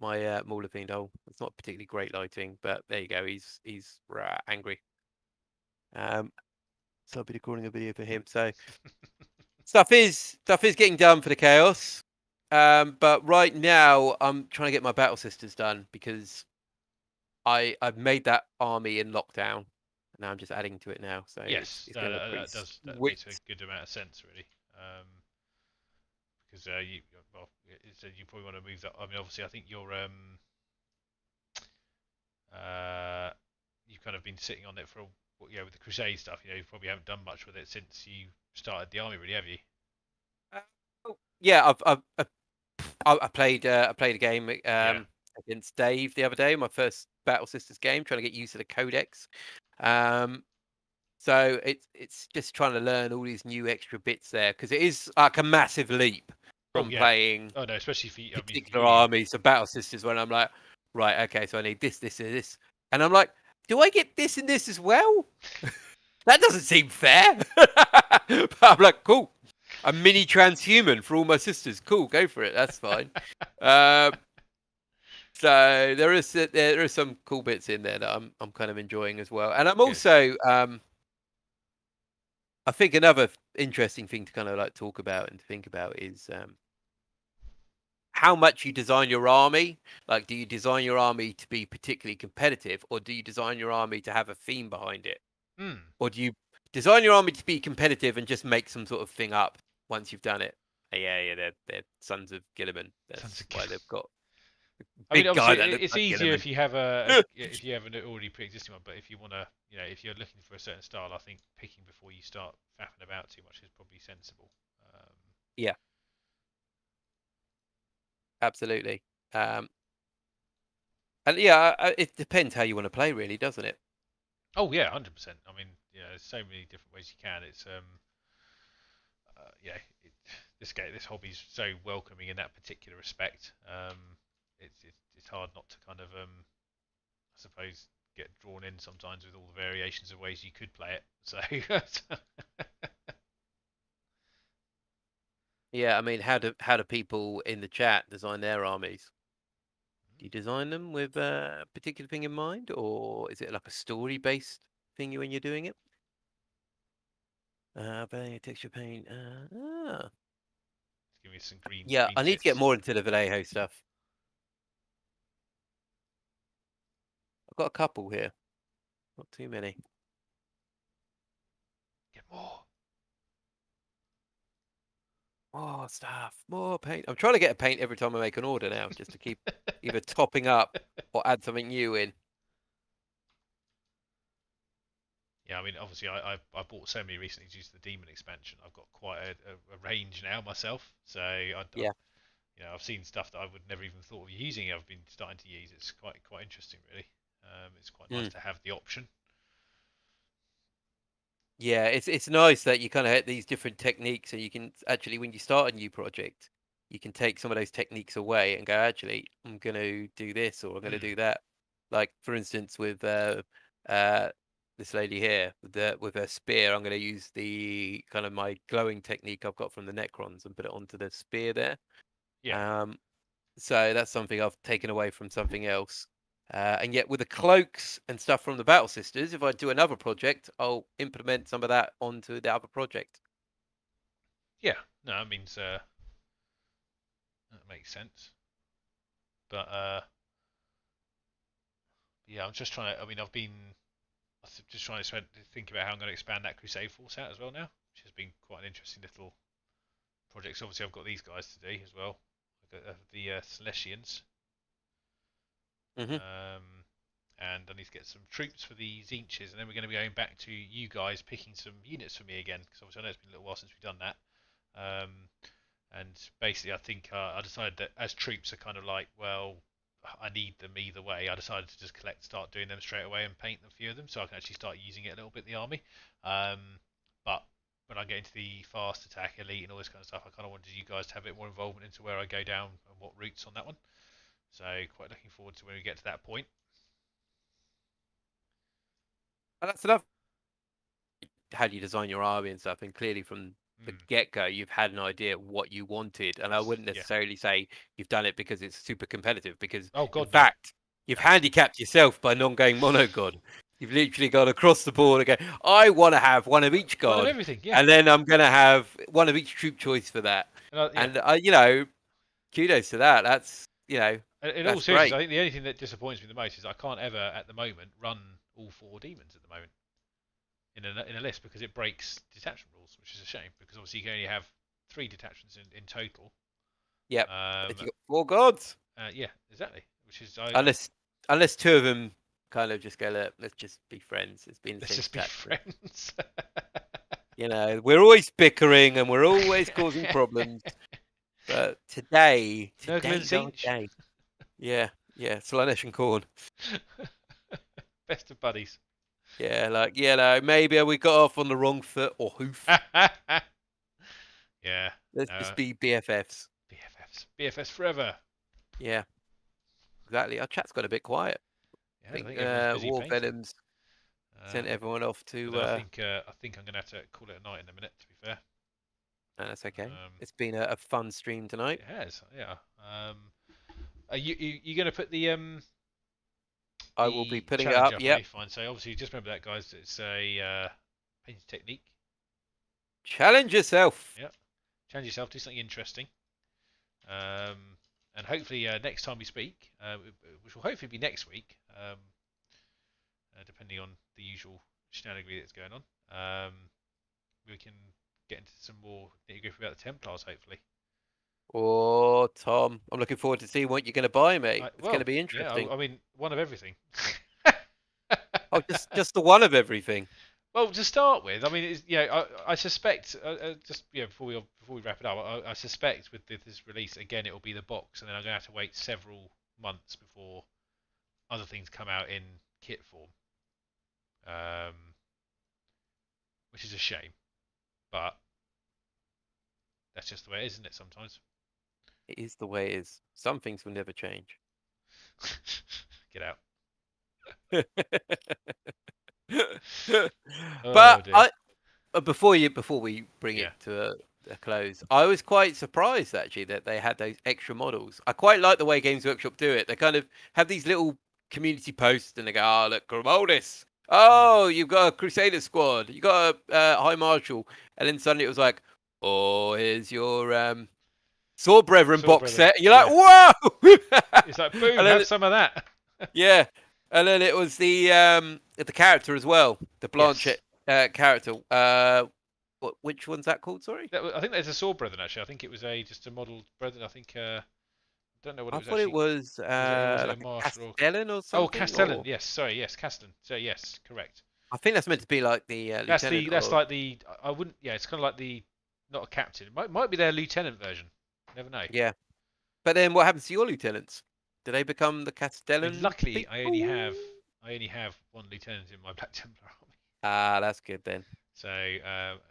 my Mauler Fiend hole. It's not particularly great lighting, but there you go. He's angry. So I'll be recording a video for him. So stuff is getting done for the chaos. But right now I'm trying to get my battle sisters done because I've made that army in lockdown. And now I'm just adding to it now. So Yes, it's going to look pretty that makes a sweet. good amount of sense, really. Because you probably want to move that. I mean, obviously, I think you've kind of been sitting on it for with the Crusade stuff. You probably haven't done much with it since you started the army, really, have you? Yeah, I played a game against Dave the other day. My first Battle Sisters game, trying to get used to the Codex. So it's just trying to learn all these new extra bits there because it is like a massive leap from playing Oh no, especially for you. particular armies of Battle Sisters when I'm like, right, okay, so I need this, this, and this, and I'm like, do I get this and this as well? That doesn't seem fair. But I'm like, cool. A mini transhuman for all my sisters. Cool, go for it. That's fine. So there is some cool bits in there that I'm kind of enjoying as well, and I'm also I think another interesting thing to kind of like talk about and think about is how much you design your army. Like, do you design your army to be particularly competitive, or do you design your army to have a theme behind it? Or do you design your army to be competitive and just make some sort of thing up once you've done it? Yeah, they're sons of Gilliman. That's why they've got. I mean, obviously, it's like easier Gilliman. if you have if you have an already pre-existing one. But if you want to, if you're looking for a certain style, I think picking before you start faffing about too much is probably sensible. Yeah, absolutely. And yeah, it depends how you want to play, really, doesn't it? Oh yeah, 100%. I mean, there's so many different ways you can. It's this hobby's so welcoming in that particular respect. It's hard not to kind of I suppose get drawn in sometimes with all the variations of ways you could play it. So Yeah, I mean, how do people in the chat design their armies? Do you design them with a particular thing in mind, or is it like a story-based thing when you're doing it? Texture paint. give me some green. Yeah, green I need to get tips. more into the Vallejo stuff. I've got a couple here, not too many. Get more. More stuff, more paint. I'm trying to get a paint every time I make an order now, just to keep either topping up or add something new in. Yeah, I mean, obviously, I bought so many recently due to the Demon expansion. I've got quite a range now myself. So I've seen stuff that I would never even thought of using. I've been starting to use. It's quite interesting, really. It's quite nice to have the option. Yeah, it's nice that you kind of have these different techniques, and you can actually, when you start a new project, you can take some of those techniques away and go, actually, I'm going to do this or I'm going to do that. Like, for instance, with this lady here with her spear, I'm going to use the kind of my glowing technique I've got from the necrons and put it onto the spear there. Yeah. So that's something I've taken away from something else. And yet with the cloaks and stuff from the Battle Sisters, if I do another project, I'll implement some of that onto the other project. Yeah. No, that means that makes sense. But yeah, I'm just trying to. I mean, I've been just trying to think about how I'm going to expand that Crusade force out as well now, which has been quite an interesting little project. So obviously, I've got these guys today as well, the Celestians. And I need to get some troops for the Zinches, and then we're going to be going back to you guys picking some units for me again, because obviously I know it's been a little while since we've done that. And basically, I think I decided that as troops are kind of like, well, I need them either way. I decided to just start doing them straight away and paint a few of them, so I can actually start using it a little bit in the army. But when I get into the fast attack, elite, and all this kind of stuff, I kind of wanted you guys to have a bit more involvement into where I go down and what routes on that one. So quite looking forward to when we get to that point. And that's enough. How do you design your army and stuff? And clearly from the get-go, you've had an idea what you wanted. And I wouldn't necessarily say you've done it because it's super competitive. Because in fact, you've handicapped yourself by not going mono god. You've literally gone across the board and go, I want to have one of each god. One of everything, yeah. And then I'm going to have one of each troop choice for that. And you know, kudos to that. That's, you know, in all seriousness, I think the only thing that disappoints me the most is I can't ever, at the moment, run all 4 demons at the moment in a list because it breaks detachment rules, which is a shame because obviously you can only have 3 detachments in total. Yep. If you got 4 gods. Yeah, exactly. Which is unless 2 of them kind of just go, look, let's just be friends. It's been the let's same just be friends. You know, we're always bickering and we're always causing problems. But today, yeah, Slaanesh and Khorne. Best of buddies. Yeah, like, you know, maybe we got off on the wrong foot or hoof. Yeah. Let's just be BFFs. BFFs forever. Yeah. Exactly. Our chat's got a bit quiet. Yeah, I think War Venoms sent everyone off to. I think I'm gonna have to call it a night in a minute. To be fair. No, that's okay. It's been a fun stream tonight. It has, yeah. Are you gonna put the I will be putting it up. Yeah. Fine. So obviously, just remember that, guys. It's a painting technique. Challenge yourself. Yeah. Challenge yourself. Do something interesting. And hopefully next time we speak, which will hopefully be next week, depending on the usual shenanigans that's going on, we can get into some more nitty-gritty about the Templars, hopefully. Oh, Tom, I'm looking forward to seeing what you're going to buy, mate. It's going to be interesting. Yeah, I mean, one of everything. Oh, just the one of everything. Well, to start with, I mean, I suspect just before we wrap it up, I suspect with this release again, it will be the box, and then I'm going to have to wait several months before other things come out in kit form, which is a shame, but that's just the way it is, isn't it? Sometimes it is the way it is. Some things will never change. Get out. But before we bring it to a close, I was quite surprised actually that they had those extra models. I quite like the way Games Workshop do it. They kind of have these little community posts and they go, "Oh, look, Grimoldus. Oh, you've got a Crusader squad. You got a High Marshal," and then suddenly it was like, "Oh, here's your Sword Brethren box set." And you're like, "Whoa!" It's like, boom, have some of that. Yeah. And then it was the character as well, the Blanchett character. Which one's that called? Sorry. I think there's a Sword Brethren actually. I think it was just a modelled Brethren. I think don't know what it was. I thought it was like a Castellan or something. Oh, Castellan. Yes, sorry. Yes, Castellan. So yes, correct. I think that's meant to be like the lieutenant. That's like the. I wouldn't. Yeah, it's kind of like the not a captain. It might be their lieutenant version. Never know. Yeah, but then what happens to your lieutenants? Do they become the Castellan? Luckily, people? I only have one lieutenant in my Black Templar army. Ah, that's good then. So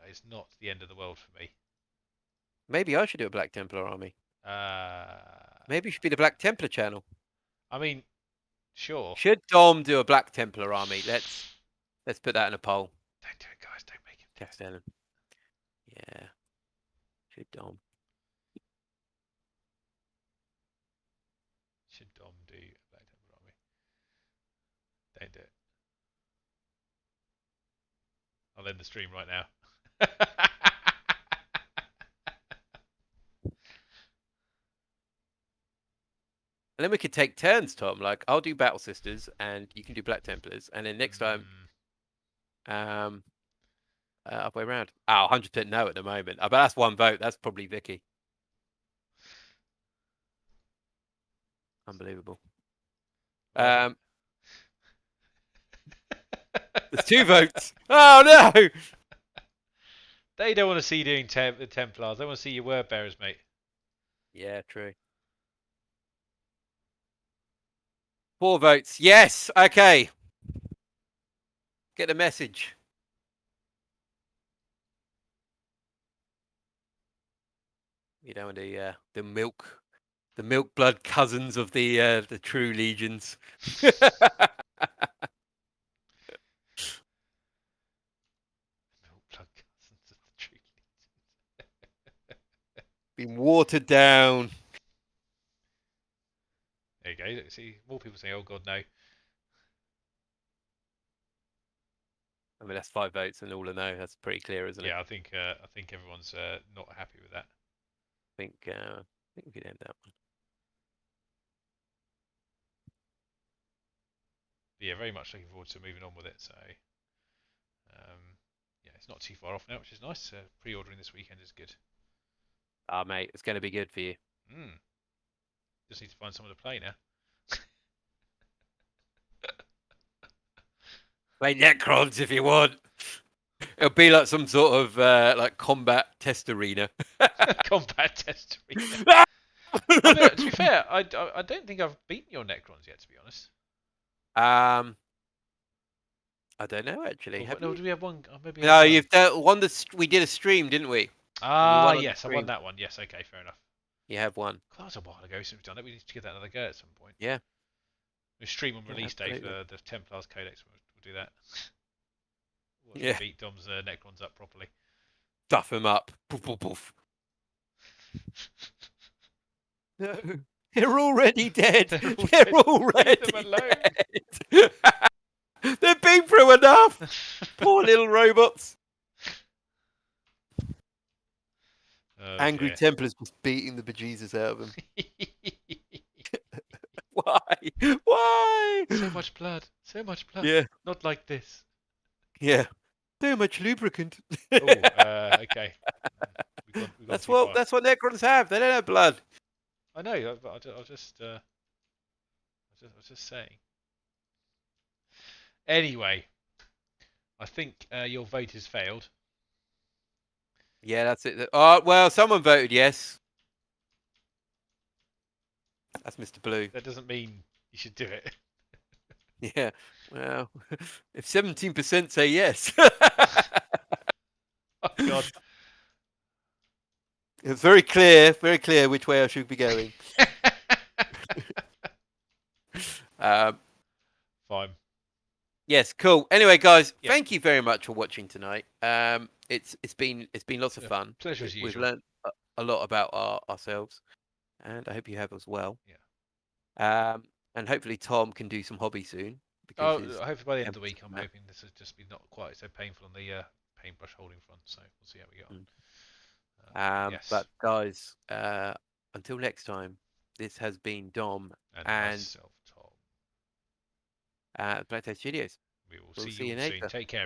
it's not the end of the world for me. Maybe I should do a Black Templar army. Maybe it should be the Black Templar channel. I mean, sure. Should Dom do a Black Templar army? Let's put that in a poll. Don't do it, guys. Don't make him Castellan. Yeah. Should Dom. Should Dom do a Black Templar army? Don't do it. I'll end the stream right now. And then we could take turns, Tom. Like, I'll do Battle Sisters, and you can do Black Templars, and then next time, other way around. Oh, 100% no at the moment. But that's one vote. That's probably Vicky. Unbelievable. There's 2 votes. Oh no! They don't want to see you doing the Templars. They want to see your word bearers, mate. Yeah, true. 4 votes. Yes. Okay. Get the message. You don't want the milk blood cousins of the true legions. Milk blood cousins of the true Been watered down. There you go. Look, see, more people say, "Oh God, no." I mean, that's 5 votes and all a no. That's pretty clear, isn't it? Yeah, I think everyone's not happy with that. I think we could end that one. But yeah, very much looking forward to moving on with it. So, yeah, it's not too far off now, which is nice. Pre-ordering this weekend is good. Ah, mate, it's going to be good for you. Just need to find someone to play now. Play Necrons if you want. It'll be like some sort of like combat test arena. Combat test arena. I mean, to be fair, I don't think I've beaten your Necrons yet, to be honest. I don't know actually. Or, no, do we have one? Maybe No, one. you've done one. We did a stream, didn't we? Ah, yes, I won that one. Yes, okay, fair enough. You have one. God, that was a while ago since we've done it. We need to give that another go at some point. Yeah. We stream on release day absolutely. for the Templars Codex. We'll do that. Watch Yeah. beat Dom's Necrons up properly. Stuff him up. Poof, poof, poof. No, they're already dead. They're already Leave them alone. dead. They've been through enough. Poor little robots. Oh, Angry dear. Templars just beating the bejesus out of them. Why? Why? So much blood. So much blood. Yeah. Not like this. Yeah. So much lubricant. Oh, okay. We've gone That's too what far. that's what Necrons have. They don't have blood. I know, but I was just saying. Anyway, I think your vote has failed. Yeah, that's it. Oh, well, someone voted yes. That's Mr. Blue. That doesn't mean you should do it. Yeah. Well, if 17% say yes. Oh God. It's very clear which way I should be going. Fine. Yes, cool. Anyway, guys, thank you very much for watching tonight. It's been lots of fun. Pleasure as We've usual. learned a lot about ourselves, and I hope you have as well. Yeah. And hopefully Tom can do some hobby soon. Oh, hopefully by the end of the week, I'm hoping this will just be not quite so painful on the paintbrush holding front. So we'll see how we go on. Yes. But guys, until next time, this has been Dom and myself, Tom. Black Studios. We will We'll see see you you all soon. later. Take care.